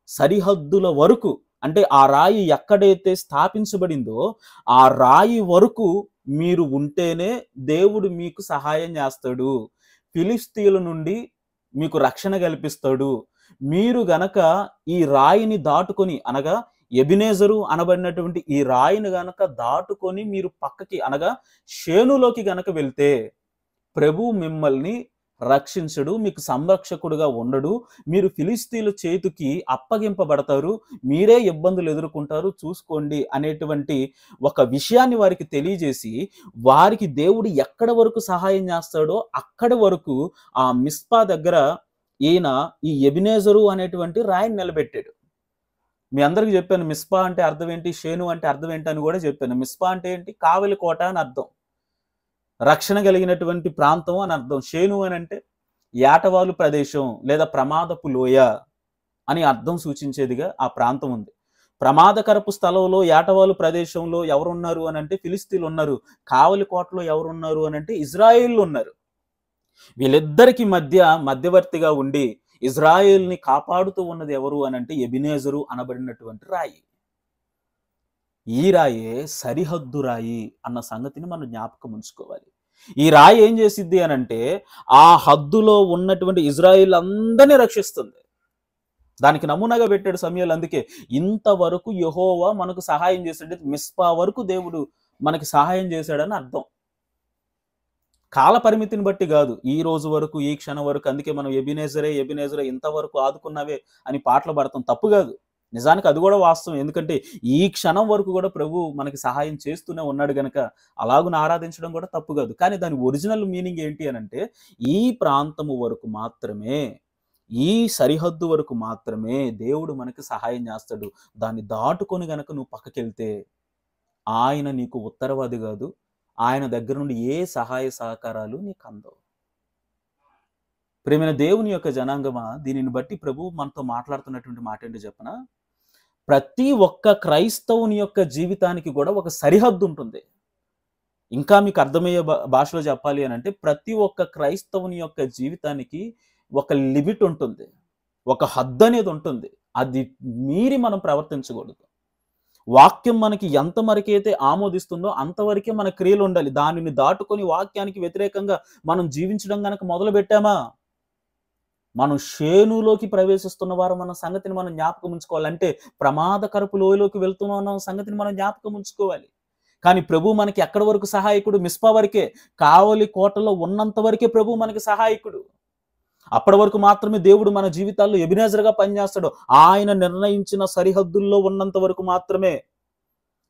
Speaker 1: సరిహద్దుల వరకు, అంటే ఆ రాయి ఎక్కడైతే స్థాపించబడిందో ఆ రాయి వరకు మీరు ఉంటేనే దేవుడు మీకు సహాయం చేస్తాడు. ఫిలిష్తీయుల నుండి మీకు రక్షణ కల్పిస్తాడు. మీరు గనక ఈ రాయిని దాటుకొని, అనగా ఎబినేజరు అనబడినటువంటి ఈ రాయిని గనక దాటుకొని మీరు పక్కకి అనగా షేనులోకి గనక వెళ్తే ప్రభు మిమ్మల్ని రక్షించడు, మీకు సంరక్షకుడుగా ఉండడు, మీరు ఫిలిష్తీయుల చేతికి అప్పగింపబడతారు, మీరే ఇబ్బందులు ఎదుర్కొంటారు చూసుకోండి అనేటువంటి ఒక విషయాన్ని వారికి తెలియజేసి, వారికి దేవుడు ఎక్కడ వరకు సహాయం చేస్తాడో అక్కడి వరకు ఆ మిస్పా దగ్గర ఈయన ఈ ఎబినేజరు అనేటువంటి రాయిని నిలబెట్టాడు. మీ అందరికి చెప్పాను మిస్పా అంటే అర్థం ఏంటి, షేను అంటే అర్థం ఏంటి అని కూడా చెప్పాను. మిస్పా అంటే ఏంటి? కావలి కోట అని అర్థం, రక్షణ కలిగినటువంటి ప్రాంతం అని అర్థం. షేను అని అంటే ఏటవాలు ప్రదేశం లేదా ప్రమాదపు లోయ అని అర్థం సూచించేదిగా ఆ ప్రాంతం ఉంది. ప్రమాదకరపు స్థలంలో ఏటవాలు ప్రదేశంలో ఎవరున్నారు అని అంటే ఫిలిష్తీయులు ఉన్నారు. కావలి కోటలో ఎవరున్నారు అని అంటే ఇజ్రాయేళ్లు ఉన్నారు. వీళ్ళిద్దరికి మధ్యవర్తిగా ఉండి ఇజ్రాయేల్ని కాపాడుతూ ఉన్నది ఎవరు అని అంటే ఎబినేజరు అనబడినటువంటి రాయి. ఈ రాయే సరిహద్దు రాయి అన్న సంగతిని మనం జ్ఞాపకం ఉంచుకోవాలి. ఈ రాయి ఏం చేసిద్ది అని అంటే ఆ హద్దులో ఉన్నటువంటి ఇజ్రాయేల్ అందరినీ రక్షిస్తుంది. దానికి నమూనాగా పెట్టాడు సమూయేలు. అందుకే ఇంతవరకు యెహోవా మనకు సహాయం చేశాడు, మిస్పా వరకు దేవుడు మనకి సహాయం చేశాడని అర్థం. కాల పరిమితిని బట్టి కాదు, ఈ రోజు వరకు, ఈ క్షణం వరకు. అందుకే మనం ఎబినేజరే ఇంతవరకు ఆదుకున్నావే అని పాటలు పాడతాం. తప్పు కాదు, నిజానికి అది కూడా వాస్తవం. ఎందుకంటే ఈ క్షణం వరకు కూడా ప్రభు మనకి సహాయం చేస్తూనే ఉన్నాడు గనక అలాగున ఆరాధించడం కూడా తప్పు కాదు. కానీ దాని ఒరిజినల్ మీనింగ్ ఏంటి అని అంటే, ఈ ప్రాంతము వరకు మాత్రమే, ఈ సరిహద్దు వరకు మాత్రమే దేవుడు మనకి సహాయం చేస్తాడు. దాన్ని దాటుకొని గనక నువ్వు పక్కకెళ్తే ఆయన నీకు ఉత్తరవాది కాదు, ఆయన దగ్గర నుండి ఏ సహాయ సహకారాలు నీకు అందవు. ప్రియమైన దేవుని యొక్క జనాంగమా, దీనిని బట్టి ప్రభు మనతో మాట్లాడుతున్నటువంటి మాట ఏంటో చెప్పనా? ప్రతి ఒక్క క్రైస్తవుని యొక్క జీవితానికి కూడా ఒక సరిహద్దు ఉంటుంది. ఇంకా మీకు అర్థమయ్యే భాషలో చెప్పాలి అని అంటే, ప్రతి ఒక్క క్రైస్తవుని యొక్క జీవితానికి ఒక లిమిట్ ఉంటుంది, ఒక హద్దు అనేది ఉంటుంది. అది మీరి మనం ప్రవర్తించకూడదు. వాక్యం మనకి ఎంత వరకైతే ఆమోదిస్తుందో అంతవరకే మన క్రియలు ఉండాలి. దానిని దాటుకొని వాక్యానికి వ్యతిరేకంగా మనం జీవించడం గనక మొదలు పెట్టామా, మనం షేనులోకి ప్రవేశిస్తున్న వారు మన సంగతిని మనం జ్ఞాపకం ఉంచుకోవాలి. అంటే ప్రమాదకరపు లోయలోకి వెళ్తున్న సంగతిని మనం జ్ఞాపకం ఉంచుకోవాలి. కానీ ప్రభు మనకి ఎక్కడి వరకు సహాయకుడు? మిస్పా వరకే, కావలి కోటలో ఉన్నంత వరకే ప్రభు మనకి సహాయకుడు. అప్పటి వరకు మాత్రమే దేవుడు మన జీవితాల్లో ఎబినేజర్గా పనిచేస్తాడు. ఆయన నిర్ణయించిన సరిహద్దుల్లో ఉన్నంత వరకు మాత్రమే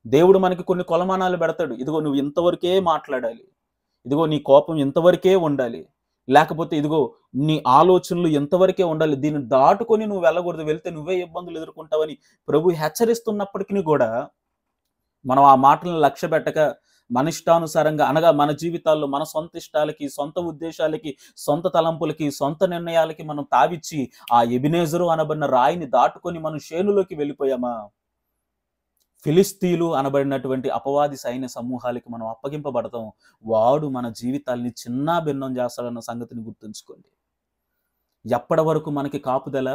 Speaker 1: దేవుడు మనకి కొన్ని కొలమానాలు పెడతాడు. ఇదిగో నువ్వు ఇంతవరకే మాట్లాడాలి, ఇదిగో నీ కోపం ఇంతవరకే ఉండాలి, లేకపోతే ఇదిగో నీ ఆలోచనలు ఎంతవరకే ఉండాలి, దీన్ని దాటుకొని నువ్వు వెళ్ళకూడదు, వెళ్తే నువ్వే ఇబ్బందులు ఎదుర్కొంటావని ప్రభు హెచ్చరిస్తున్నప్పటికీ కూడా మనం ఆ మాటలను లక్ష్య పెట్టక మన ఇష్టానుసారంగా, అనగా మన జీవితాల్లో మన సొంత ఇష్టాలకి, సొంత ఉద్దేశాలకి, సొంత తలంపులకి, సొంత నిర్ణయాలకి మనం తావిచ్చి ఆ ఎబినేజరు అనబడిన రాయిని దాటుకొని మనం షేనులోకి వెళ్ళిపోయామా, ఫిలిష్తీయులు అనబడినటువంటి అపవాది సైన్య సమూహాలకి మనం అప్పగింపబడతాం. వాడు మన జీవితాల్ని చిన్నా భిన్నం చేస్తాడన్న సంగతిని గుర్తుంచుకోండి. ఎప్పటి వరకు మనకి కాపుదల,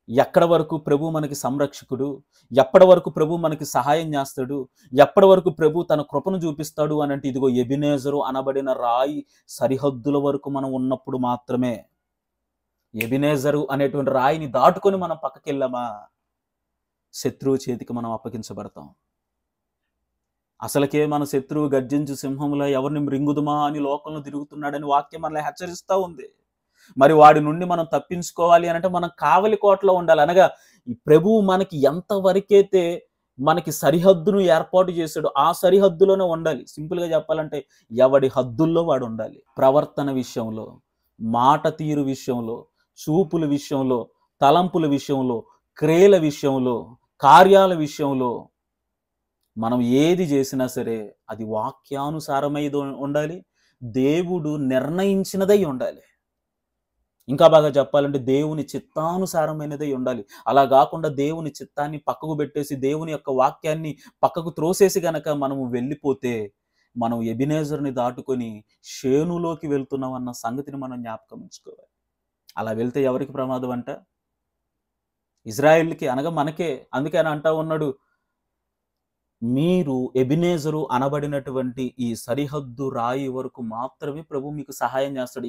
Speaker 1: ఎక్కడి వరకు ప్రభు మనకి సంరక్షకుడు, ఎప్పటి వరకు ప్రభు మనకి సహాయం చేస్తాడు, ఎప్పటి వరకు ప్రభు తన కృపను చూపిస్తాడు అని అంటే, ఇదిగో ఎబినేజరు అనబడిన రాయి సరిహద్దుల వరకు మనం ఉన్నప్పుడు మాత్రమే. ఎబినేజరు అనేటువంటి రాయిని దాటుకొని మనం పక్కకెళ్ళామా, శత్రువు చేతికి మనం అప్పగించబడతాం. అసలుకే మన శత్రువు గర్జించు సింహంలో ఎవరిని మృంగుదుమా అని లోకంలో తిరుగుతున్నాడని వాక్యం మనల్ని హెచ్చరిస్తూ ఉంది. మరి వాడి నుండి మనం తప్పించుకోవాలి అని అంటే మనం కావలి కోటలో ఉండాలి. అనగా ఈ ప్రభువు మనకి ఎంతవరకైతే మనకి సరిహద్దును ఏర్పాటు చేశాడు. ఆ సరిహద్దులోనే ఉండాలి. సింపుల్‌గా చెప్పాలంటే ఎవడి హద్దుల్లో వాడు ఉండాలి. ప్రవర్తన విషయంలో, మాట తీరు విషయంలో, చూపుల విషయంలో, తలంపుల విషయంలో, క్రియల విషయంలో, కార్యాల విషయంలో మనం ఏది చేసినా సరే అది వాక్యానుసారమైది ఉండాలి. దేవుడు నిర్ణయించినదై ఉండాలి. ఇంకా బాగా చెప్పాలంటే దేవుని చిత్తానుసారమైనదై ఉండాలి. అలా గాకుండా దేవుని చిత్తాన్ని పక్కకు బెట్టేసి, దేవుని యొక్క వాక్యాన్ని పక్కకు త్రోసేసి గనక మనము వెళ్ళిపోతే, మనం ఎబినేజర్‌ని దాటుకొని షేనులోకి వెళ్తున్నామన్న సంగతిని మనం జ్ఞాపకం ఉంచుకోవాలి. అలా వెళ్తే ఎవరికి ప్రమాదం అంట? ఇజ్రాయేలుకి అనగా మనకే. అందుకే ఆయన అంటా ఉన్నాడు, మీరు ఎబినేజరు అనబడినటువంటి ఈ సరిహద్దు రాయి వరకు మాత్రమే ప్రభువు మీకు సహాయం చేస్తాడు.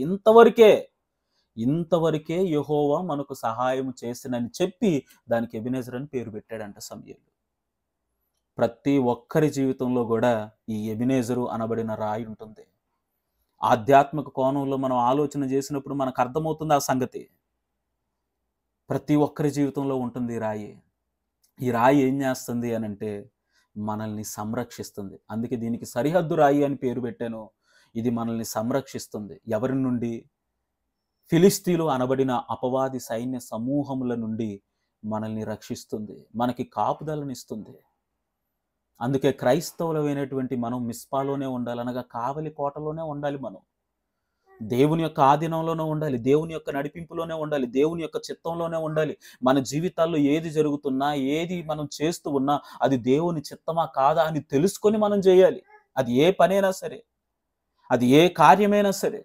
Speaker 1: ఇంతవరకే యెహోవా మనకు సహాయం చేసినని చెప్పి దానికి ఎబెనెజర్ అని పేరు పెట్టాడంట సమూయేలు. ప్రతి ఒక్కరి జీవితంలో కూడా ఈ ఎబెనెజరు అనబడిన రాయి ఉంటుంది. ఆధ్యాత్మిక కోణంలో మనం ఆలోచన చేసినప్పుడు మనకు అర్థమవుతుంది ఆ సంగతి. ప్రతి ఒక్కరి జీవితంలో ఉంటుంది ఈ రాయి. ఈ రాయి ఏం చేస్తుంది అనంటే మనల్ని సంరక్షిస్తుంది. అందుకే దీనికి సరిహద్దు రాయి అని పేరు పెట్టాను. ఇది మనల్ని సంరక్షిస్తుంది. ఎవరి నుండి? ఫిలిస్తీన్లు అనబడిన అపవాది సైన్య సమూహముల నుండి మనల్ని రక్షిస్తుంది. మనకి కాపుదలనిస్తుంది. అందుకే క్రైస్తవులమైనటువంటి మనం మిస్పాలోనే ఉండాలి. అనగా కావలి కోటలోనే ఉండాలి మనం. దేవుని యొక్క ఆధీనంలోనే ఉండాలి. దేవుని యొక్క నడిపింపులోనే ఉండాలి. దేవుని యొక్క చిత్తంలోనే ఉండాలి. మన జీవితాల్లో ఏది జరుగుతున్నా, ఏది మనం చేస్తూ ఉన్నా అది దేవుని చిత్తమా కాదా అని తెలుసుకొని మనం చేయాలి. అది ఏ పనైనా సరే, అది ఏ కార్యమైనా సరే.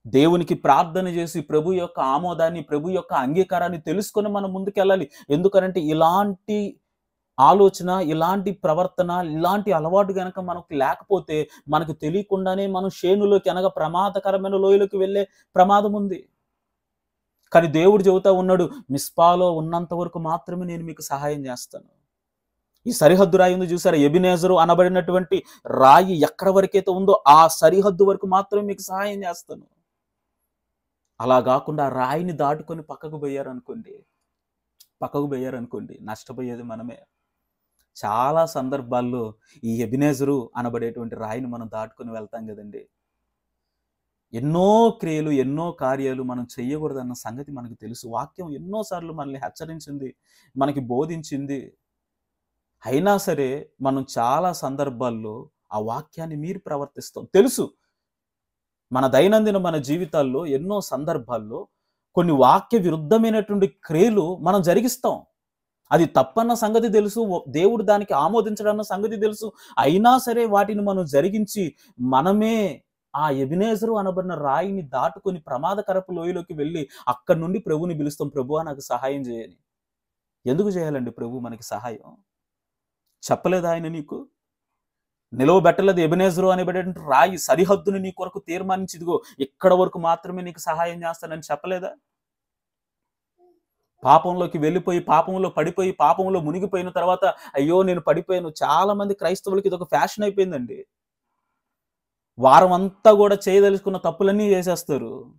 Speaker 1: దేవునికి ప్రార్థన చేసి ప్రభు యొక్క ఆమోదాన్ని, ప్రభు యొక్క అంగీకారాన్ని తెలుసుకొని మనం ముందుకెళ్ళాలి. ఎందుకనంటే ఇలాంటి ఆలోచన, ఇలాంటి ప్రవర్తన, ఇలాంటి అలవాటు గనక మనకు లేకపోతే మనకు తెలియకుండానే మనం షేనులోకి అనగా ప్రమాదకరమైన లోయలోకి వెళ్ళే ప్రమాదం ఉంది. కానీ దేవుడు చెబుతా ఉన్నాడు, మిస్పాలో ఉన్నంత వరకు మాత్రమే నేను మీకు సహాయం చేస్తాను. ఈ సరిహద్దు రాయి ఉంది చూసారా, ఎబెనెజరు అనబడినటువంటి రాయి ఎక్కడ వరకైతే ఉందో ఆ సరిహద్దు వరకు మాత్రమే మీకు సహాయం చేస్తాను. అలా కాకుండా ఆ రాయిని దాటుకొని పక్కకు పోయారనుకోండి నష్టపోయేది మనమే. చాలా సందర్భాల్లో ఈ ఎబెనెజరు అనబడేటువంటి రాయిని మనం దాటుకొని వెళ్తాం కదండి. ఎన్నో క్రియలు, ఎన్నో కార్యాలు మనం చెయ్యకూడదన్న సంగతి మనకు తెలుసు. వాక్యం ఎన్నోసార్లు మనల్ని హెచ్చరించింది, మనకి బోధించింది. అయినా సరే మనం చాలా సందర్భాల్లో ఆ వాక్యాన్ని మీరి ప్రవర్తిస్తాం. తెలుసు, మన దైనందిన మన జీవితాల్లో ఎన్నో సందర్భాల్లో కొన్ని వాక్య విరుద్ధమైనటువంటి క్రియలు మనం జరిగిస్తాం. అది తప్పన్న సంగతి తెలుసు. దేవుడు దానికి ఆమోదించడన్న సంగతి తెలుసు. అయినా సరే వాటిని మనం జరిగించి మనమే ఆ ఎబెనెజరు అనబడిన రాయిని దాటుకొని ప్రమాదకరపు లోయలోకి వెళ్ళి అక్కడి నుండి ప్రభువుని పిలుస్తాం. ప్రభువా నాకు సహాయం చేయని. ఎందుకు చేయాలండి ప్రభు మనకి సహాయం? చెప్పలేదా ఆయన నీకు? నిలవబెట్టలేదు ఎబెనెజరు అనబడేటువంటి రాయి సరిహద్దుని నీ కొరకు తీర్మానించి ఇదిగో ఇక్కడ వరకు మాత్రమే నీకు సహాయం చేస్తానని చెప్పలేదా? పాపంలోకి వెళ్ళిపోయి, పాపంలో పడిపోయి, పాపంలో మునిగిపోయిన తర్వాత అయ్యో నేను పడిపోయాను. చాలా మంది క్రైస్తవులకి ఇదొక ఫ్యాషన్ అయిపోయిందండి. వారం అంతా కూడా చేయదలుచుకున్న తప్పులన్నీ చేసేస్తారు.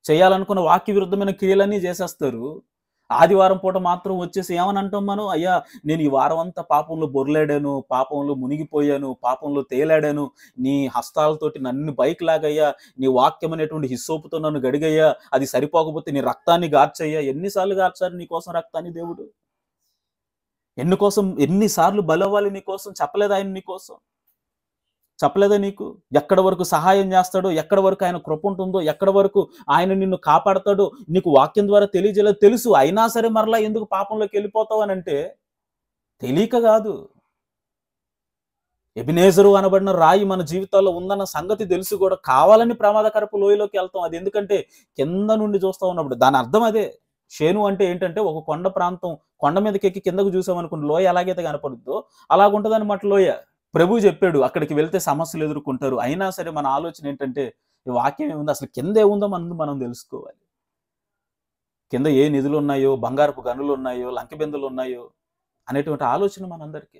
Speaker 1: చేయాలనుకున్న వాక్య విరుద్ధమైన క్రియలన్నీ చేసేస్తారు. ఆదివారం పూట మాత్రం వచ్చేసి ఏమని అంటాం మనం? అయ్యా నేను ఈ వారం అంతా పాపంలో బొర్లాడాను, పాపంలో మునిగిపోయాను, పాపంలో తేలాడాను. నీ హస్తాలతోటి నన్ను పైకి లాగయ్యా, నీ వాక్యం అనేటువంటి హిస్సోపుతో నన్ను గడిగయ్యా, అది సరిపోకపోతే నీ రక్తాన్ని గార్చయ్యా. ఎన్నిసార్లు గార్చారు నీకోసం రక్తాన్ని దేవుడు? ఎన్నిసార్లు బలవ్వాలి నీకోసం? చెప్పలేదా ఆయన నీకోసం? చెప్పలేదా నీకు? ఎక్కడ వరకు సహాయం చేస్తాడో, ఎక్కడ వరకు ఆయన కృప ఉంటుందో, ఎక్కడ వరకు ఆయన నిన్ను కాపాడతాడో నీకు వాక్యం ద్వారా తెలియజేయలేదు తెలుసు. అయినా సరే మరలా ఎందుకు పాపంలోకి వెళ్ళిపోతావు అనంటే తెలియక కాదు. ఎబెనెజరు అనబడిన రాయి మన జీవితాల్లో ఉందన్న సంగతి తెలుసు కూడా కావాలని ప్రమాదకరపు లోయలోకి వెళ్తాం. అది ఎందుకంటే కింద నుండి చూస్తా ఉన్నప్పుడు దాని అర్థం అదే. షేను అంటే ఏంటంటే ఒక కొండ ప్రాంతం, కొండ మీదకి ఎక్కి కిందకు చూసామనుకోండి లోయ ఎలాగైతే కనపడుద్దో అలాగుంటదన్నమాట లోయ. ప్రభువు చెప్పాడు అక్కడికి వెళ్తే సమస్యలు ఎదుర్కొంటారు. అయినా సరే మన ఆలోచన ఏంటంటే ఈ వాక్యం ఏముంది, అసలు కింద ఏముందో మనం తెలుసుకోవాలి. కింద ఏ నిధులు ఉన్నాయో, బంగారపు గనులు ఉన్నాయో, లంకెబిందెలు ఉన్నాయో అనేటువంటి ఆలోచన మనందరికీ.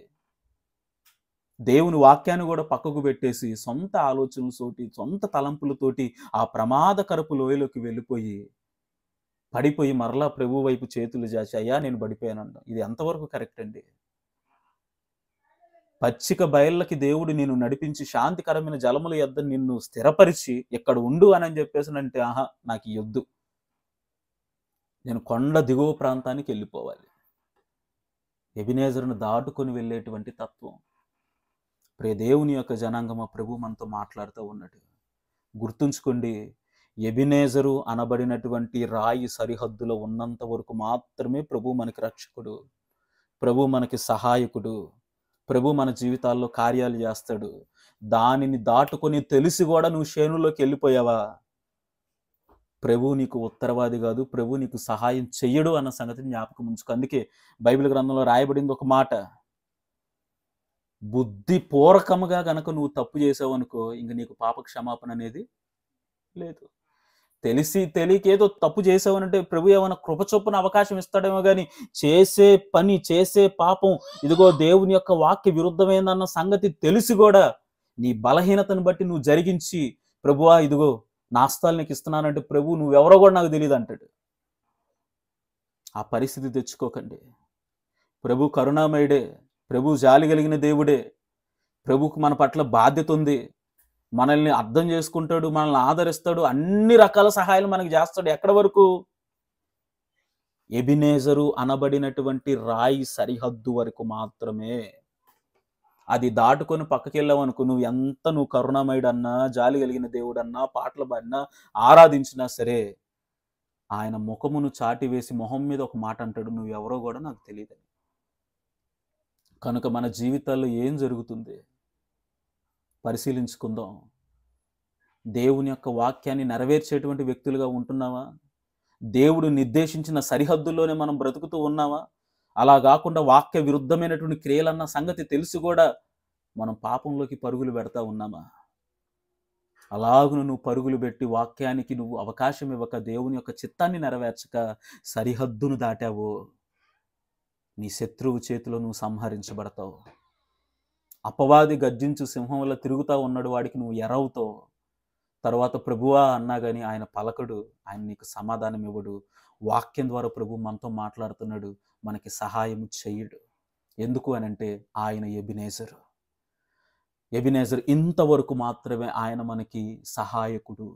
Speaker 1: దేవుని వాక్యాన్ని కూడా పక్కకు పెట్టేసి సొంత ఆలోచనలతోటి, సొంత తలంపులతోటి ఆ ప్రమాదకరపు లోయలోకి వెళ్ళిపోయి పడిపోయి మరలా ప్రభు వైపు చేతులు చాచి అయ్యా నేను పడిపోయానంట. ఇది ఎంతవరకు కరెక్ట్ అండి? పచ్చిక బయళ్ళకి దేవుడు నిన్ను నడిపించి శాంతికరమైన జలముల యొద్ద నిన్ను స్థిరపరిచి ఇక్కడ ఉండు అని చెప్పేసానంటే, ఆహా నాకు ఈ యొద్దు, నేను కొండ దిగువ ప్రాంతానికి వెళ్ళిపోవాలి. ఎబినేజరును దాటుకొని వెళ్ళేటువంటి తత్వం. ప్రియ దేవుని యొక్క జనాంగమ, ప్రభు మనతో మాట్లాడుతూ ఉన్నాడు. గుర్తుంచుకోండి, ఎబినేజరు అనబడినటువంటి రాయి సరిహద్దులో ఉన్నంత వరకు మాత్రమే ప్రభు మనకి రక్షకుడు, ప్రభు మనకి సహాయకుడు, ప్రభు మన జీవితాల్లో కార్యాలు చేస్తాడు. దానిని దాటుకొని తెలిసి కూడా నువ్వు శేనులోకి వెళ్ళిపోయావా, ప్రభు నీకు ఉత్తరవాది కాదు, ప్రభు నీకు సహాయం చెయ్యడు అన్న సంగతిని జ్ఞాపకం ఉంచుకో. అందుకే బైబిల్ గ్రంథంలో రాయబడింది ఒక మాట, బుద్ధిపూర్వకముగా గనక నువ్వు తప్పు చేసావు అనుకో, ఇంక నీకు పాప క్షమాపణ అనేది లేదు. తెలిసి తెలియకేదో తప్పు చేసావనంటే ప్రభు ఏమైనా కృపచొప్పున అవకాశం ఇస్తాడేమో కానీ, చేసే పని చేసే పాపం ఇదిగో దేవుని యొక్క వాక్య విరుద్ధమైందన్న సంగతి తెలిసి కూడా నీ బలహీనతను బట్టి నువ్వు జరిగించి, ప్రభువా ఇదిగో నాస్తాలు నీకు ఇస్తున్నానంటే, ప్రభు నువ్వెవరో కూడా నాకు తెలియదు అంటాడు. ఆ పరిస్థితి తెచ్చుకోకండి. ప్రభు కరుణామయుడే, ప్రభు జాలి కలిగిన దేవుడే, ప్రభుకు మన పట్ల బాధ్యత ఉంది, మనల్ని అర్థం చేసుకుంటాడు, మనల్ని ఆదరిస్తాడు, అన్ని రకాల సహాయాలు మనకి చేస్తాడు. ఎక్కడి వరకు? ఎబినేజరు అనబడినటువంటి రాయి సరిహద్దు వరకు మాత్రమే. అది దాటుకొని పక్కకి వెళ్ళావు అనుకో, నువ్వు కరుణామయుడన్నా, జాలి కలిగిన దేవుడన్నా, పాటలు పాడినా, ఆరాధించినా సరే, ఆయన ముఖమును చాటివేసి మొహం మీద ఒక మాట అంటాడు, నువ్వెవరో కూడా నాకు తెలియదని. కనుక మన జీవితాల్లో ఏం జరుగుతుంది పరిశీలించుకుందాం. దేవుని యొక్క వాక్యాన్ని నెరవేర్చేటువంటి వ్యక్తులుగా ఉంటున్నావా? దేవుడు నిర్దేశించిన సరిహద్దుల్లోనే మనం బ్రతుకుతూ ఉన్నావా? అలా కాకుండా వాక్య విరుద్ధమైనటువంటి క్రియలన్న సంగతి తెలిసి కూడా మనం పాపంలోకి పరుగులు పెడతా ఉన్నామా? అలాగును నువ్వు పరుగులు పెట్టి వాక్యానికి నువ్వు అవకాశం ఇవ్వక, దేవుని యొక్క చిత్తాన్ని నెరవేర్చక సరిహద్దును దాటావు, నీ శత్రువు చేతిలో నువ్వు సంహరించబడతావు. అపవాది గర్జించు సింహం వల్ల తిరుగుతూ ఉన్నాడు, వాడికి నువ్వు ఎరవుతావు. తర్వాత ప్రభువా అన్నా కానీ ఆయన పలకడు, ఆయన నీకు సమాధానం ఇవ్వడు. వాక్యం ద్వారా ప్రభు మనతో మాట్లాడుతున్నాడు, మనకి సహాయం చెయ్యడు. ఎందుకు అనంటే ఆయన ఎబినేజరు. ఇంతవరకు మాత్రమే ఆయన మనకి సహాయకుడు.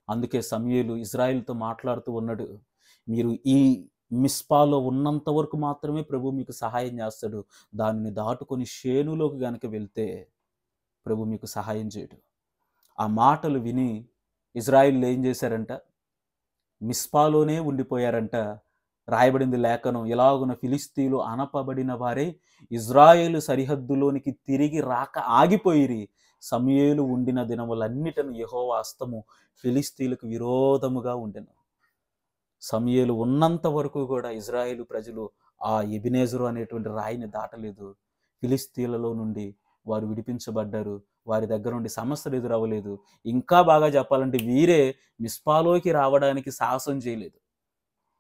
Speaker 1: అందుకే సమూయేలు ఇజ్రాయిల్తో మాట్లాడుతూ ఉన్నాడు, మీరు ఈ మిస్పాలో ఉన్నంత వరకు మాత్రమే ప్రభు మీకు సహాయం చేస్తాడు, దానిని దాటుకొని షేనులోకి గనక వెళ్తే ప్రభు మీకు సహాయం చేయడు. ఆ మాటలు విని ఇజ్రాయిల్ ఏం చేశారంట? మిస్పాలోనే ఉండిపోయారంట. రాయబడింది లేఖనం, ఇలాగున ఫిలిస్తీన్లు అనపబడిన వారే ఇజ్రాయేలు సరిహద్దులోనికి తిరిగి రాక ఆగిపోయిరి. సమూయేలు ఉండిన దినములన్నిటను యెహోవా హస్తము ఫిలిస్తీన్లకు విరోధముగా ఉండెను. సమూయేలు ఉన్నంత వరకు కూడా ఇజ్రాయేలు ప్రజలు ఆ ఎబినేజరు అనేటువంటి రాయిని దాటలేదు. ఫిలిస్తీన్లలో నుండి వారు విడిపించబడ్డారు, వారి దగ్గర నుండి సమస్యలు ఎదురవ్వలేదు. ఇంకా బాగా చెప్పాలంటే వీరే మిస్పాలోకి రావడానికి సాహసం చేయలేదు.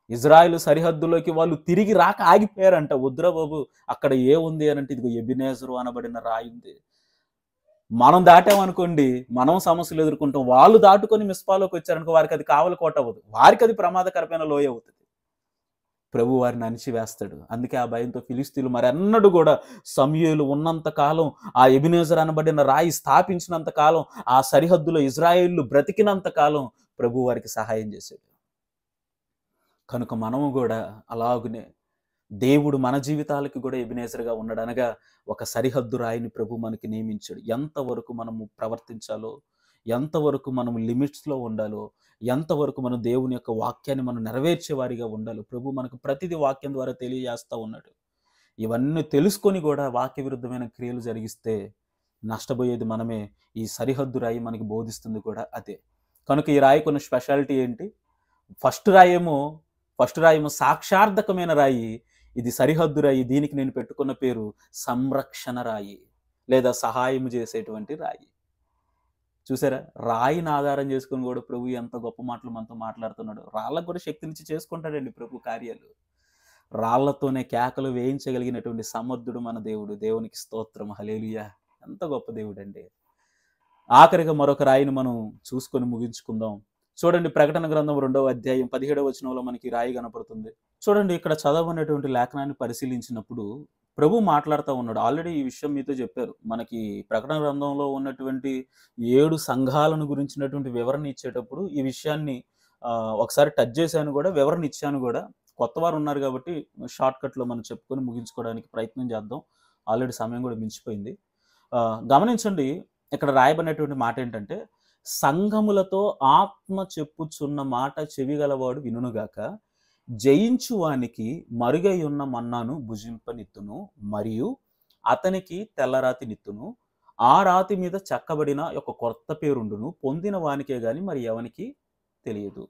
Speaker 1: ఇజ్రాయేలు సరిహద్దులోకి వాళ్ళు తిరిగి రాక ఆగిపోయారంట. వద్దురా బాబు, అక్కడ ఏముంది అని అంటే, ఇదిగో ఎబినేజరు అనబడిన రాయి ఉంది. మనం దాటామనుకోండి, మనం సమస్యలు ఎదుర్కొంటాం. వాళ్ళు దాటుకొని మిస్పాలోకి వచ్చారనుకో, వారికి అది కావలి కోట అవ్వదు, వారికి అది ప్రమాదకరమైన లోయ అవుతుంది. ప్రభు వారిని అణిచివేస్తాడు. అందుకే ఆ భయంతో ఫిలిస్తీన్లు మరెన్నడూ కూడా సమూయేలు ఉన్నంత కాలం, ఆ ఎబినేజరు అనబడిన రాయి స్థాపించినంత కాలం, ఆ సరిహద్దులో ఇజ్రాయేళ్లు బ్రతికినంత కాలం ప్రభు వారికి సహాయం చేశాడు. కనుక మనము కూడా అలాగునే దేవుడు మన జీవితాలకి కూడా ఎబినేజరుగా ఉన్నాడు. అనగా ఒక సరిహద్దు రాయిని ప్రభు మనకి నియమించాడు. ఎంతవరకు మనము ప్రవర్తించాలో, ఎంతవరకు మనం లిమిట్స్లో ఉండాలో, ఎంతవరకు మనం దేవుని యొక్క వాక్యాన్ని మనం నెరవేర్చే వారిగా ఉండాలో ప్రభు మనకు ప్రతిదీ వాక్యం ద్వారా తెలియజేస్తూ ఉన్నాడు. ఇవన్నీ తెలుసుకొని కూడా వాక్య విరుద్ధమైన క్రియలు జరిగిస్తే నష్టపోయేది మనమే. ఈ సరిహద్దు రాయి మనకి బోధిస్తుంది కూడా అదే. కనుక ఈ రాయి కొన్ని స్పెషాలిటీ ఏంటి? ఫస్ట్ రాయేమో సాక్షార్థకమైన రాయి. ఇది సరిహద్దు రాయి. దీనికి నేను పెట్టుకున్న పేరు సంరక్షణ రాయి, లేదా సహాయం చేసేటువంటి రాయి. చూసారా, రాయిని ఆధారం చేసుకుని కూడా ప్రభు ఎంత గొప్ప మాటలు మనతో మాట్లాడుతున్నాడు. రాళ్ళకు కూడా శక్తినిచ్చి చేసుకుంటాడండి ప్రభు కార్యాలు. రాళ్లతోనే కేకలు వేయించగలిగినటువంటి సమర్థుడు మన దేవుడు. దేవునికి స్తోత్రం, హల్లెలూయా. ఎంత గొప్ప దేవుడు అండి. ఆఖరిగా మరొక రాయిని మనం చూసుకొని ముగించుకుందాం. చూడండి, ప్రకటన గ్రంథం 2వ అధ్యాయం 17వ వచనంలో మనకి రాయి కనపడుతుంది. చూడండి, ఇక్కడ చదవనటువంటి లేఖనాన్ని పరిశీలించినప్పుడు ప్రభు మాట్లాడుతా ఉన్నాడు. ఆల్రెడీ ఈ విషయం మీతో చెప్పారు. మనకి ప్రకటన గ్రంథంలో ఉన్నటువంటి 7 సంఘాలను గురించినటువంటి వివరణ ఇచ్చేటప్పుడు ఈ విషయాన్ని ఒకసారి టచ్ చేశాను గూడా, వివరణ ఇచ్చాను గూడా. కొత్తవారు ఉన్నారు గాబట్టి షార్ట్‌కట్‌లో మనం చెప్పుకొని ముగించుకోవడానికి ప్రయత్నం చేద్దాం. ఆల్రెడీ సమయం గూడా మించిపోయింది. గమనించండి, ఇక్కడ రాయబడినటువంటి మాటేంటంటే, సంఘములతో ఆత్మ చెప్పుచున్న మాట చెవిగలవాడు వినుగాక. జయించువానికి మరుగై ఉన్న మన్నాను భుజింపనిత్తును, మరియు అతనికి తెల్లరాతి నిత్తును. ఆ రాతి మీద చెక్కబడిన ఒక కొత్త పేరుండును, పొందిన వానికే గాని మరి ఎవనికి తెలియదు.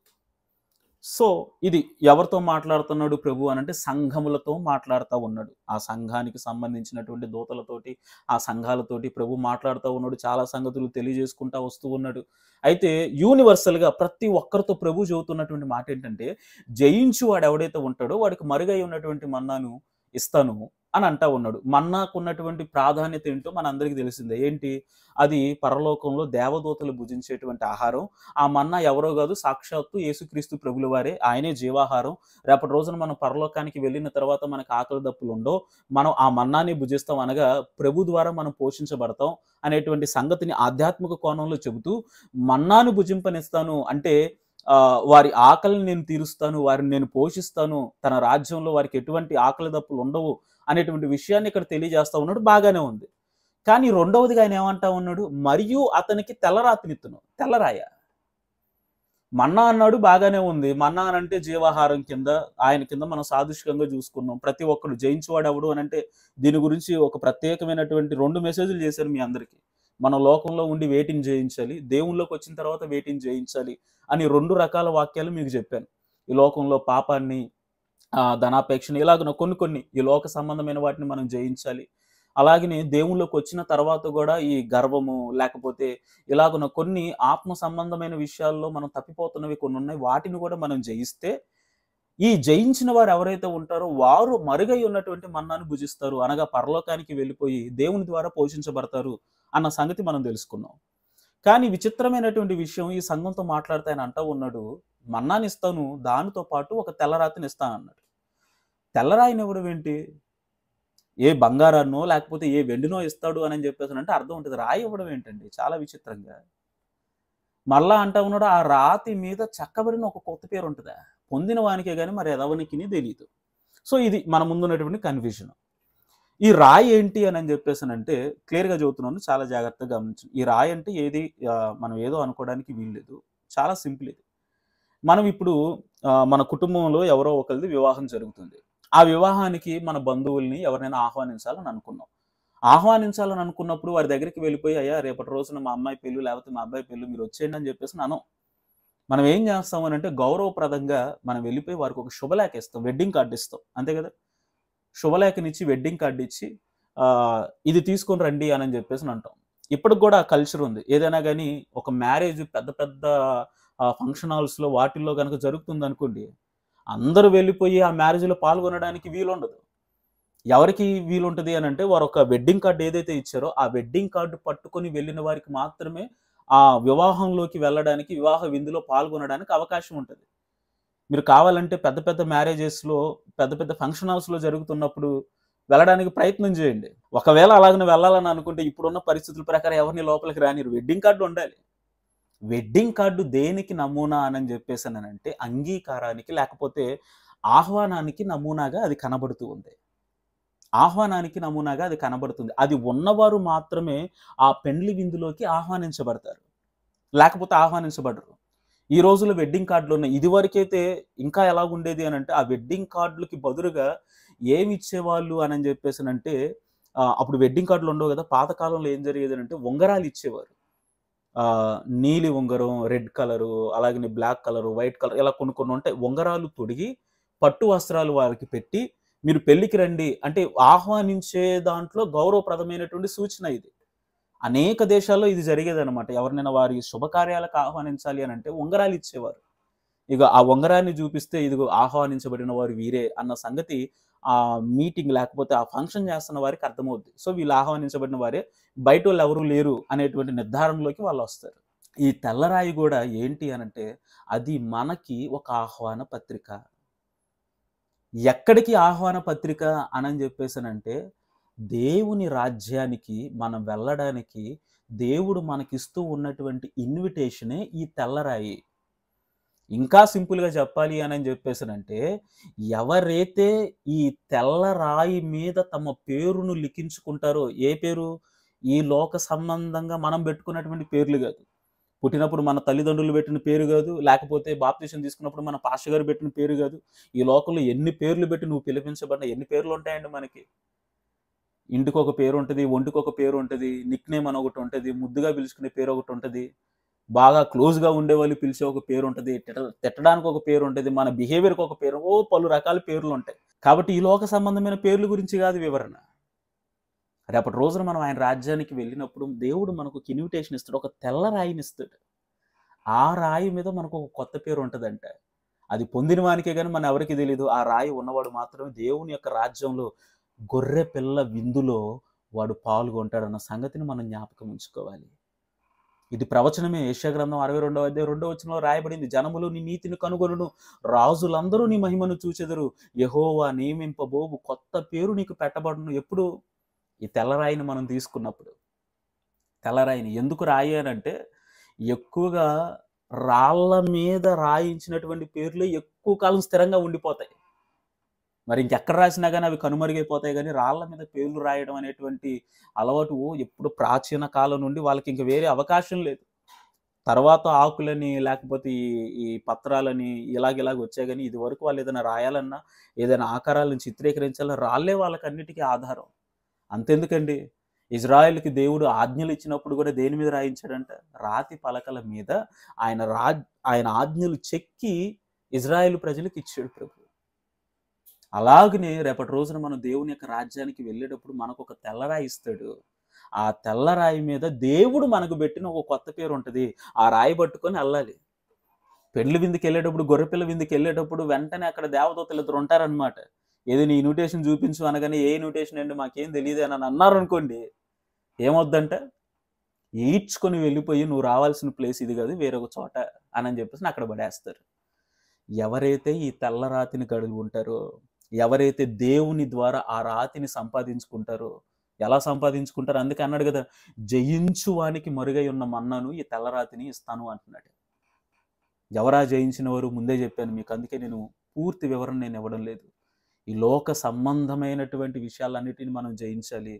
Speaker 1: సో ఇది ఎవరితో మాట్లాడుతున్నాడు ప్రభు అనంటే సంఘములతో మాట్లాడుతూ ఉన్నాడు. ఆ సంఘానికి సంబంధించినటువంటి దూతలతోటి, ఆ సంఘాలతోటి ప్రభు మాట్లాడుతూ ఉన్నాడు. చాలా సంగతులు తెలియజేసుకుంటా వస్తూ ఉన్నాడు. అయితే యూనివర్సల్‌గా ప్రతి ఒక్కరితో ప్రభు చెబుతున్నటువంటి మాట ఏంటంటే, జయించు వాడు ఎవడైతే ఉంటాడో వాడికి మరుగై ఉన్నటువంటి మన్నాను ఇస్తాను అని అంటా ఉన్నాడు. మన్నాకున్నటువంటి ప్రాధాన్యత ఏంటో మనందరికీ తెలిసిందే. ఏంటి? అది పరలోకంలో దేవదూతలు భుజించేటువంటి ఆహారం. ఆ మన్నా ఎవరో కాదు, సాక్షాత్తు యేసుక్రీస్తు ప్రభుల వారే. ఆయనే జీవాహారం. రేపటి రోజున మనం పరలోకానికి వెళ్ళిన తర్వాత మనకు ఆకలి దప్పులు ఉండవు. మనం ఆ మన్నాని భుజిస్తాం, అనగా ప్రభు ద్వారా మనం పోషించబడతాం అనేటువంటి సంగతిని ఆధ్యాత్మిక కోణంలో చెబుతూ, మన్నాను భుజింపనిస్తాను అంటే వారి ఆకలిని నేను తీరుస్తాను, వారిని నేను పోషిస్తాను, తన రాజ్యంలో వారికి ఎటువంటి ఆకలి దప్పులు ఉండవు అనేటువంటి విషయాన్ని ఇక్కడ తెలియజేస్తా ఉన్నాడు. బాగానే ఉంది. కానీ రెండవదిగా ఆయన ఏమంటా ఉన్నాడు? మరియు అతనికి తెల్లరాతినిత్తును. తెల్లరాయ. మన్నా అన్నాడు, బాగానే ఉంది. మన్నా అనంటే జీవాహారం కింద, ఆయన కింద మనం సాదృశ్యంగా చూసుకున్నాం. ప్రతి ఒక్కడు జయించేవాడు ఎవడు అనంటే దీని గురించి ఒక ప్రత్యేకమైనటువంటి 2 మెసేజ్‌లు చేశారు మీ అందరికీ. మనం లోకంలో ఉండి వేటిని జయించాలి, దేవునిలోకి వచ్చిన తర్వాత వేటిని జయించాలి అని 2 రకాల వాక్యాలు మీకు చెప్పాను. ఈ లోకంలో పాపాన్ని, ధనాపేక్షను, ఇలాగ కొన్ని ఈ లోక సంబంధమైన వాటిని మనం జయించాలి. అలాగనే దేవుళ్ళకి వచ్చిన తర్వాత కూడా ఈ గర్వము, లేకపోతే ఇలాగున్న కొన్ని ఆత్మ సంబంధమైన విషయాల్లో మనం తప్పిపోతున్నవి కొన్ని ఉన్నాయి. వాటిని కూడా మనం జయిస్తే, ఈ జయించిన వారు ఎవరైతే ఉంటారో వారు మరుగై ఉన్నటువంటి మన్నాను భుజిస్తారు, అనగా పరలోకానికి వెళ్ళిపోయి దేవుని ద్వారా పోషించబడతారు అన్న సంగతి మనం తెలుసుకున్నాం. కానీ విచిత్రమైనటువంటి విషయం, ఈ సంఘంతో మాట్లాడితే ఆయన అంటా ఉన్నాడు, మన్నాని ఇస్తాను, దానితో పాటు ఒక తెల్లరాతిని ఇస్తాను అన్నాడు. తెల్లరాయిని ఇవ్వడం ఏంటి? ఏ బంగారాన్నో లేకపోతే ఏ వెండినో ఇస్తాడు అని చెప్పేసానంటే అర్థం ఉంటుంది. రాయి ఇవ్వడం ఏంటండి? చాలా విచిత్రంగా. మళ్ళా అంటా ఉన్నాడు, ఆ రాతి మీద చెక్కబడిన ఒక కొత్త పేరు ఉంటదా? పొందిన వానికే గాని మరి ఎదవనికిని తెలీదు. సో ఇది మన ముందున్నటువంటి కన్ఫ్యూజన్. ఈ రాయి ఏంటి అని చెప్పేసానంటే క్లియర్‌గా చెబుతున్నాను, చాలా జాగ్రత్తగా గమనించండి. ఈ రాయి అంటే ఏది మనం ఏదో అనుకోవడానికి వీల్లేదు. చాలా సింపుల్ ఇది. మనం ఇప్పుడు మన కుటుంబంలో ఎవరో ఒకరిది వివాహం జరుగుతుంది. ఆ వివాహానికి మన బంధువుల్ని ఎవరినైనా ఆహ్వానించాలని అనుకున్నాం. ఆహ్వానించాలని అనుకున్నప్పుడు వారి దగ్గరికి వెళ్ళిపోయి, అయ్యా రేపటి రోజున మా అమ్మాయి పెళ్లి లేకపోతే మా అబ్బాయి పెళ్లి, మీరు వచ్చేయండి అని చెప్పేసి అనం. మనం ఏం చేస్తాం అనంటే గౌరవప్రదంగా మనం వెళ్ళిపోయి వారికి ఒక శుభలేఖ ఇస్తాం, వెడ్డింగ్ కార్డ్ ఇస్తాం. అంతే కదా! శుభలేఖనిచ్చి వెడ్డింగ్ కార్డ్ ఇచ్చి ఇది తీసుకొని రండి అని చెప్పేసి అంటాం. ఇప్పటికి కూడా ఆ కల్చర్ ఉంది. ఏదైనా కానీ ఒక మ్యారేజ్ పెద్ద పెద్ద ఫంక్షన్ హాల్స్‌లో వాటిల్లో గనక జరుగుతుందనుకోండి, అందరూ వెళ్ళిపోయి ఆ మ్యారేజ్‌లో పాల్గొనడానికి వీలుండదు. ఎవరికి వీలుంటది అనంటే వారు ఒక వెడ్డింగ్ కార్డ్ ఏదైతే ఇచ్చారో ఆ వెడ్డింగ్ కార్డ్ పట్టుకొని వెళ్ళిన వారికి మాత్రమే ఆ వివాహంలోకి వెళ్ళడానికి, వివాహ విందులో పాల్గొనడానికి అవకాశం ఉంటది. మీరు కావాలంటే పెద్ద పెద్ద మ్యారేజెస్‌లో, పెద్ద పెద్ద ఫంక్షన్ హౌస్‌లో జరుగుతున్నప్పుడు వెళ్ళడానికి ప్రయత్నం చేయండి. ఒకవేళ అలాగనే వెళ్ళాలని అనుకుంటే ఇప్పుడున్న పరిస్థితుల ప్రకారం ఎవరిని లోపలికి రానివ్వరు. వెడ్డింగ్ కార్డ్ ఉండాలి. వెడ్డింగ్ కార్డు దేనికి నమూనా అని చెప్పేసానంటే అంగీకారానికి, లేకపోతే ఆహ్వానానికి నమూనాగా అది కనబడుతూ ఉంది. ఆహ్వానానికి నమూనాగా అది కనబడుతుంది. అది ఉన్నవారు మాత్రమే ఆ పెండ్లి విందులోకి ఆహ్వానించబడతారు. లేకపోతే ఆహ్వానించబడరు. ఈ రోజుల్లో వెడ్డింగ్ కార్డులు ఉన్నాయి. ఇదివరకైతే ఇంకా ఎలాగుండేది అనంటే ఆ వెడ్డింగ్ కార్డులకి బదులుగా ఏమి ఇచ్చేవాళ్ళు అని చెప్పేసానంటే అప్పుడు వెడ్డింగ్ కార్డులు ఉండవు కదా! పాతకాలంలో ఏం జరిగేది అంటే ఉంగరాలు ఇచ్చేవారు. నీలి ఉంగరం, రెడ్ కలరు, అలాగనే బ్లాక్ కలరు, వైట్ కలర్, ఇలా కొన్ని ఉంటాయి. ఉంగరాలు తొడిగి, పట్టు వస్త్రాలు వారికి పెట్టి, మీరు పెళ్ళికి రండి అంటే ఆహ్వానించే దాంట్లో గౌరవప్రదమైనటువంటి సూచన ఇది. అనేక దేశాల్లో ఇది జరిగేదనమాట. ఎవరినైనా వారి శుభకార్యాలకు ఆహ్వానించాలి అనంటే ఉంగరాలు ఇచ్చేవారు. ఇగ ఆ ఉంగరాన్ని చూపిస్తే ఇదిగో ఆహ్వానించబడిన వారు వీరే అన్న సంగతి ఆ మీటింగ్ లేకపోతే ఆ ఫంక్షన్ చేస్తున్న వారికి అర్థమవుద్ది. సో వీళ్ళు ఆహ్వానించబడిన వారే, బయటోళ్ళు ఎవరు లేరు అనేటువంటి నిర్ధారణలోకి వాళ్ళొస్తారు. ఈ తెల్లరాయి గూడా ఏంటి అనంటే అది మనకి ఒక ఆహ్వాన పత్రిక. ఎక్కడికి ఆహ్వాన పత్రిక అనని చెప్పేసానంటే, దేవుని రాజ్యానికి మనం వెళ్ళడానికి దేవుడు మనకిస్తూ ఉన్నటువంటి ఇన్విటేషనే ఈ తెల్లరాయి. ఇంకా సింపుల్‌గా చెప్పాలి అనని చెప్పేసానంటే, ఎవరైతే ఈ తెల్ల రాయి మీద తమ పేరును లిఖించుకుంటారో, ఏ పేరు? ఈ లోక సంబంధంగా మనం పెట్టుకున్నటువంటి పేర్లు గాదు. పుట్టినప్పుడు మన తల్లిదండ్రులు పెట్టిన పేరు గాదు, లేకపోతే బాప్తిసం తీసుకున్నప్పుడు మన పాస్టర్ గారు పెట్టిన పేరు గాదు. ఈ లోకంలో ఎన్ని పేర్లు పెట్టి నువ్వు పిలిపించబడిన ఎన్ని పేర్లుంటాయండి మనకి. ఇంటికొక పేరుంటది, ఒంటికొక పేరుంటది, నిక్‌నేమ్ అని ఒకటుంటది, ముద్దుగా పిలుచుకునే పేరొకటుంటది. బాగా క్లోజ్‌గా ఉండేవాళ్ళు పిలిచే ఒక పేరుంటది. తిట్టడానికి ఒక పేరుంటది. మన బిహేవియర్‌కి ఒక పేరు. పలు రకాల పేర్లుంటాయి. కాబట్టి ఈ లోక సంబంధమైన పేర్ల గురించి గాదు వివరణ. రేపటి రోజున మనం ఆయన రాజ్యానికి వెళ్ళినప్పుడు దేవుడు మనకు ఒక ఇన్విటేషన్ ఇస్తాడు. ఒక తెల్ల రాయినిస్తాడు. ఆ రాయి మీద మనకు ఒక కొత్త పేరు ఉంటదంట. అది పొందిన వానికే గాని మన ఎవరికీ తెలీదు. ఆ రాయి ఉన్నవాడు మాత్రమే దేవుని యొక్క రాజ్యంలో గొర్రె పిల్ల విందులో వాడు పాల్గొంటాడన్న సంగతిని మనం జ్ఞాపకం ఉంచుకోవాలి. ఇది ప్రవచనమే. యెషయా గ్రంథం 62వ అధ్యాయం 2వ వచనంలో రాయబడింది. జనములు నీ నీతిని కనుగొనును, రాజులందరూ నీ మహిమను చూచెదరు. యెహోవా నియమింపబోవు కొత్త పేరు నీకు పెట్టబడును. ఎప్పుడు? ఈ తెల్లరాయిని మనం తీసుకున్నప్పుడు. తెల్లరాయిని ఎందుకు రాయి అనంటే, ఎక్కువగా రాళ్ళ మీద రాయించినటువంటి పేర్లు ఎక్కువ కాలం స్థిరంగా ఉండిపోతాయి. మరి ఇంకెక్కడ రాసినా గాని అవి కనుమరుగైపోతాయి గానీ, రాళ్ళ మీద పేర్లు రాయడం అనేటువంటి అలవాటు ఎప్పుడు ప్రాచీన కాలం నుండి వాళ్ళకింక వేరే అవకాశం లేదు. తర్వాత ఆకులని, లేకపోతే ఈ ఈ పత్రాలని ఇలాగ వచ్చాయి గానీ, ఇదివరకు వాళ్ళు ఏదైనా రాయాలన్నా, ఏదైనా ఆకారాలను చిత్రీకరించాలన్నా రాళ్ళే వాళ్ళకన్నిటికీ ఆధారం. అంతెందుకండి, ఇజ్రాయెల్‌కి దేవుడు ఆజ్ఞలిచ్చినప్పుడు గూడా దేని మీద రాయించాడంట? రాతి పలకల మీద ఆయన ఆయన ఆజ్ఞలు చెక్కి ఇజ్రాయేలు ప్రజలకిచ్చాడు ప్రభు. అలాగనే రేపటి రోజున మనం దేవుని యొక్క రాజ్యానికి వెళ్ళేటప్పుడు మనకొక తెల్లరాయి ఇస్తాడు. ఆ తెల్లరాయి మీద దేవుడు మనకు పెట్టిన ఒక కొత్త పేరుంటది. ఆ రాయి పట్టుకొని ఎళ్ళాలి. పెళ్లి విందుకెళ్ళేటప్పుడు, గొర్రెపిల్ల విందుకెళ్ళేటప్పుడు వెంటనే అక్కడ దేవదూతలు ఇద్దరు ఉంటారనమాట. ఏది నీ ఇన్విటేషన్ చూపించు అనగానే, ఏ ఇన్విటేషన్ అండి మాకేం తెలీదే అని అన్నారనుకోండి, ఏమవుద్దంట? ఈడ్చుకొని వెళ్ళిపోయి నువ్వు రావాల్సిన ప్లేస్ ఇది కాదు వేరొక చోట అని చెప్పేసి అక్కడ పడేస్తారు. ఎవరైతే ఈ తెల్ల రాతిని కలిగి ఉంటారో, ఎవరైతే దేవుని ద్వారా ఆ రాతిని సంపాదించుకుంటారో, ఎలా సంపాదించుకుంటారో అందుకే అన్నాడు కదా, జయించు వానికి మరుగై ఉన్న మన్నాను ఈ తెల్ల రాతిని ఇస్తాను అంటున్నాడు. ఎవరా జయించిన వారు? ముందే చెప్పాను మీకు. అందుకే నేను పూర్తి వివరణ నేను ఇవ్వడం లేదు. ఈ లోక సంబంధమైనటువంటి విషయాలన్నిటిని మనం జయించాలి.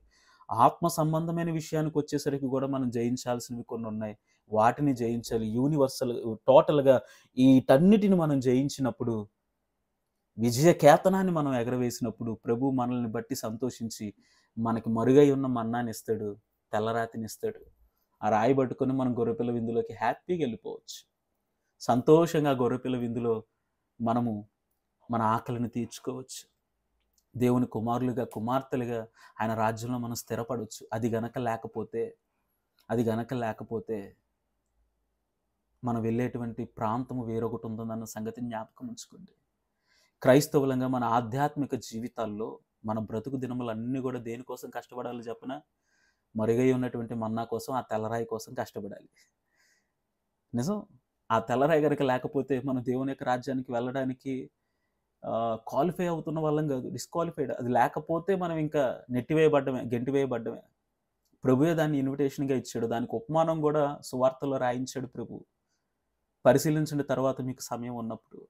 Speaker 1: ఆత్మ సంబంధమైన విషయానికి వచ్చేసరికి కూడా మనం జయించాల్సినవి కొన్ని ఉన్నాయి. వాటిని జయించాలి. యూనివర్సల్ టోటల్‌గా వీటన్నిటిని మనం జయించినప్పుడు, విజయ కేతనాన్ని మనం ఎగరవేసినప్పుడు ప్రభు మనల్ని బట్టి సంతోషించి మనకి మరుగై ఉన్న మన్నానిస్తాడు, తెల్లరాతినిస్తాడు. ఆ రాయి పట్టుకొని మనం గొర్రెపిల్ల విందులోకి హ్యాపీగా వెళ్ళిపోవచ్చు. సంతోషంగా గొర్రెపిల్ల విందులో మనము మన ఆకలిని తీర్చుకోవచ్చు. దేవుని కుమారులుగా, కుమార్తెలుగా ఆయన రాజ్యంలో మనం స్థిరపడొచ్చు. అది గనక లేకపోతే మనం వెళ్ళేటువంటి ప్రాంతము వేరొకటి ఉందన్న సంగతిని జ్ఞాపకం ఉంచుకోండి. క్రైస్తవులంగా మన ఆధ్యాత్మిక జీవితాల్లో మన బ్రతుకు దినములన్నీ కూడా దేనికోసం కష్టపడాలో చెప్పనా? మరుగై ఉన్నటువంటి మన్నా కోసం, ఆ తెల్లరాయి కోసం కష్టపడాలి. నిజం. ఆ తెల్లరాయి గనక లేకపోతే మనం దేవుని యొక్క రాజ్యానికి వెళ్ళడానికి క్వాలిఫై అవుతున్న వాళ్ళం కాదు. డిస్‌క్వాలిఫైడ్. అది లేకపోతే మనం ఇంకా నెట్టివేయబడ్డమే, గెంటివేయబడ్డమే. ప్రభువే దాన్ని ఇన్విటేషన్‌గా ఇచ్చాడు. దానికి ఉపమానం కూడా సువార్తలో రాయించాడు ప్రభు. పరిశీలించండి తర్వాత మీకు సమయం ఉన్నప్పుడు.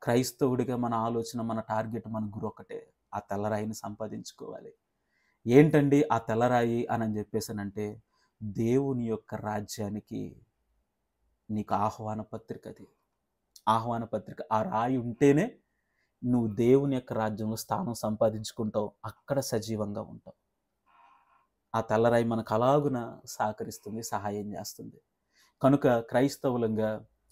Speaker 1: క్రైస్తవుడిగా మన ఆలోచన, మన టార్గెట్, మన గురి ఒకటే. ఆ తెల్లరాయిని సంపాదించుకోవాలి. ఏంటండి ఆ తెల్లరాయి అని చెప్పేసానంటే, దేవుని యొక్క రాజ్యానికి నీకు ఆహ్వాన పత్రిక అది. ఆహ్వాన పత్రిక. ఆ రాయి ఉంటేనే నువ్వు దేవుని యొక్క రాజ్యంలో స్థానం సంపాదించుకుంటావు. అక్కడ సజీవంగా ఉంటావు. ఆ తెల్లరాయి మనకు అలాగున సహకరిస్తుంది, సహాయం చేస్తుంది. కనుక క్రైస్తవులంగా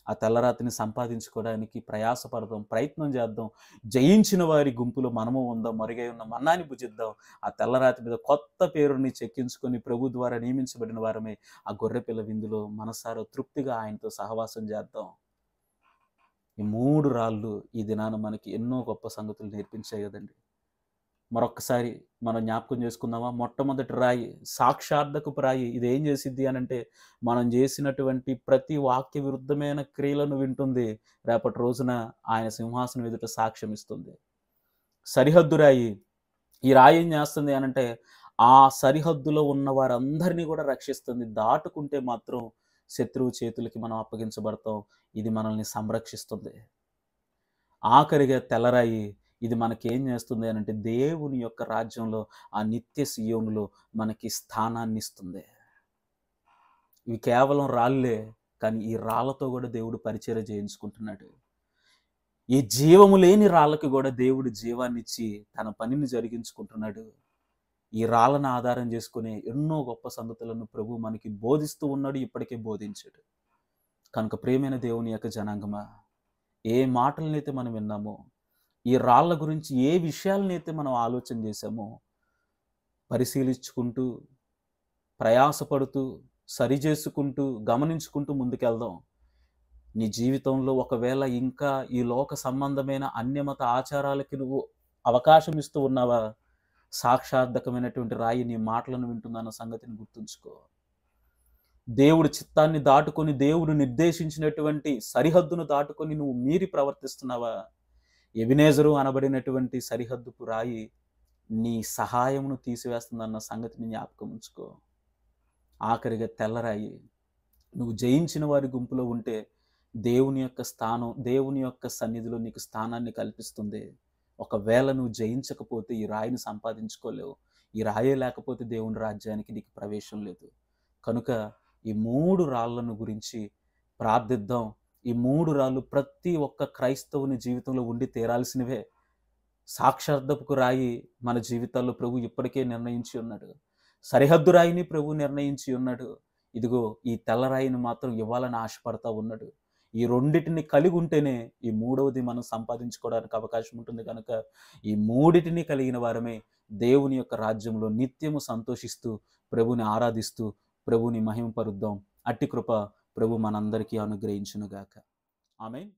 Speaker 1: ఆ తెల్లరాతిని సంపాదించుకోవడానికి ప్రయాసపడదాం, ప్రయత్నం చేద్దాం. జయించిన వారి గుంపులో మనము ఉందాం, మరుగై ఉన్న మన్నాని భుజిద్దాం. ఆ తెల్లరాతి మీద కొత్త పేరుని చెక్కించుకొని ప్రభు ద్వారా నియమించబడిన వారమే ఆ గొర్రెపిల్ల విందులో మనసారా తృప్తిగా ఆయనతో సహవాసం చేద్దాం. ఈ 3 రాళ్ళు ఈ దినాన మనకి ఎన్నో గొప్ప సంగతులు నేర్పించాయి కదండి. మరొక్కసారి మనం జ్ఞాపకం చేసుకుందామా? మొట్టమొదటి రాయి సాక్షార్థకపు రాయి. ఇదేం చేసిద్ది అనంటే, మనం చేసినటువంటి ప్రతి వాక్య విరుద్ధమైన క్రియలను వింటుంది. రేపటి రోజున ఆయన సింహాసనం ఎదుట సాక్ష్యం ఇస్తుంది. సరిహద్దు రాయి. ఈ రాయి ఏం చేస్తుంది అనంటే, ఆ సరిహద్దులో ఉన్న వారందరిని కూడా రక్షిస్తుంది. దాటుకుంటే మాత్రం శత్రువు చేతులకి మనం అప్పగించబడతాం. ఇది మనల్ని సంరక్షిస్తుంది. ఆఖరిగా తెల్లరాయి ఇది మనకేం చేస్తుంది అనంటే, దేవుని యొక్క రాజ్యంలో ఆ నిత్య సీయోనులో మనకి స్థానాన్నిస్తుంది. ఇవి కేవలం రాళ్ళే. కానీ ఈ రాళ్ళతో కూడా దేవుడు పరిచర్య చేయించుకుంటున్నాడు. ఈ జీవము లేని రాళ్ళకి కూడా దేవుడు జీవాన్నిచ్చి తన పనిని జరిగించుకుంటున్నాడు. ఈ రాళ్ళను ఆధారం చేసుకుని ఎన్నో గొప్ప సంగతులను ప్రభు మనకి బోధిస్తూ ఉన్నాడు. ఇప్పటికే బోధించాడు. కనుక ప్రియమైన దేవుని యొక్క జనాంగమా, ఏ మాటలనైతే మనం విన్నామో, ఈ రాళ్ళ గురించి ఏ విషయాలనైతే మనం ఆలోచన చేశామో, పరిశీలించుకుంటూ, ప్రయాసపడుతూ, సరిచేసుకుంటూ, గమనించుకుంటూ ముందుకెళ్దాం. నీ జీవితంలో ఒకవేళ ఇంకా ఈ లోక సంబంధమైన అన్యమత ఆచారాలకి నువ్వు అవకాశం ఇస్తూ ఉన్నావా? సాక్షార్థకమైనటువంటి రాయి నీ మాటలను వింటుందన్న సంగతిని గుర్తుంచుకో. దేవుడి చిత్తాన్ని దాటుకొని, దేవుడు నిర్దేశించినటువంటి సరిహద్దును దాటుకొని నువ్వు మీరి ప్రవర్తిస్తున్నావా? ఎబినేజరు అనబడినటువంటి సరిహద్దుపు రాయి నీ సహాయమును తీసివేస్తుందన్న సంగతిని జ్ఞాపకం ఉంచుకో. ఆఖరిగా తెల్లరాయి, నువ్వు జయించిన వారి గుంపులో ఉంటే దేవుని యొక్క స్థానం, దేవుని యొక్క సన్నిధిలో నీకు స్థానాన్ని కల్పిస్తుంది. ఒకవేళ నువ్వు జయించకపోతే ఈ రాయిని సంపాదించుకోలేవు. ఈ రాయే లేకపోతే దేవుని రాజ్యానికి నీకు ప్రవేశం లేదు. కనుక ఈ 3 రాళ్ళను గురించి ప్రార్థిద్దాం. ఈ 3 రాళ్ళు ప్రతి ఒక్క క్రైస్తవుని జీవితంలో ఉండి తీరాల్సినవే. సాక్షార్థపు రాయి మన జీవితాల్లో ప్రభు ఇప్పటికే నిర్ణయించి ఉన్నాడు. సరిహద్దు రాయిని ప్రభు నిర్ణయించి ఉన్నాడు. ఇదిగో ఈ తెల్ల రాయిని మాత్రం ఇవ్వాలని ఆశపడతా ఉన్నాడు. ఈ రెండిటిని కలిగి ఉంటేనే ఈ మూడవది మనం సంపాదించుకోవడానికి అవకాశం ఉంటుంది. కనుక ఈ మూడిటిని కలిగిన వారమే దేవుని యొక్క రాజ్యంలో నిత్యము సంతోషిస్తూ, ప్రభుని ఆరాధిస్తూ, ప్రభుని మహిమపరుద్దాం. అట్టి కృప ప్రభు మనందరికీ అనుగ్రహించునుగాక. ఆమేన్.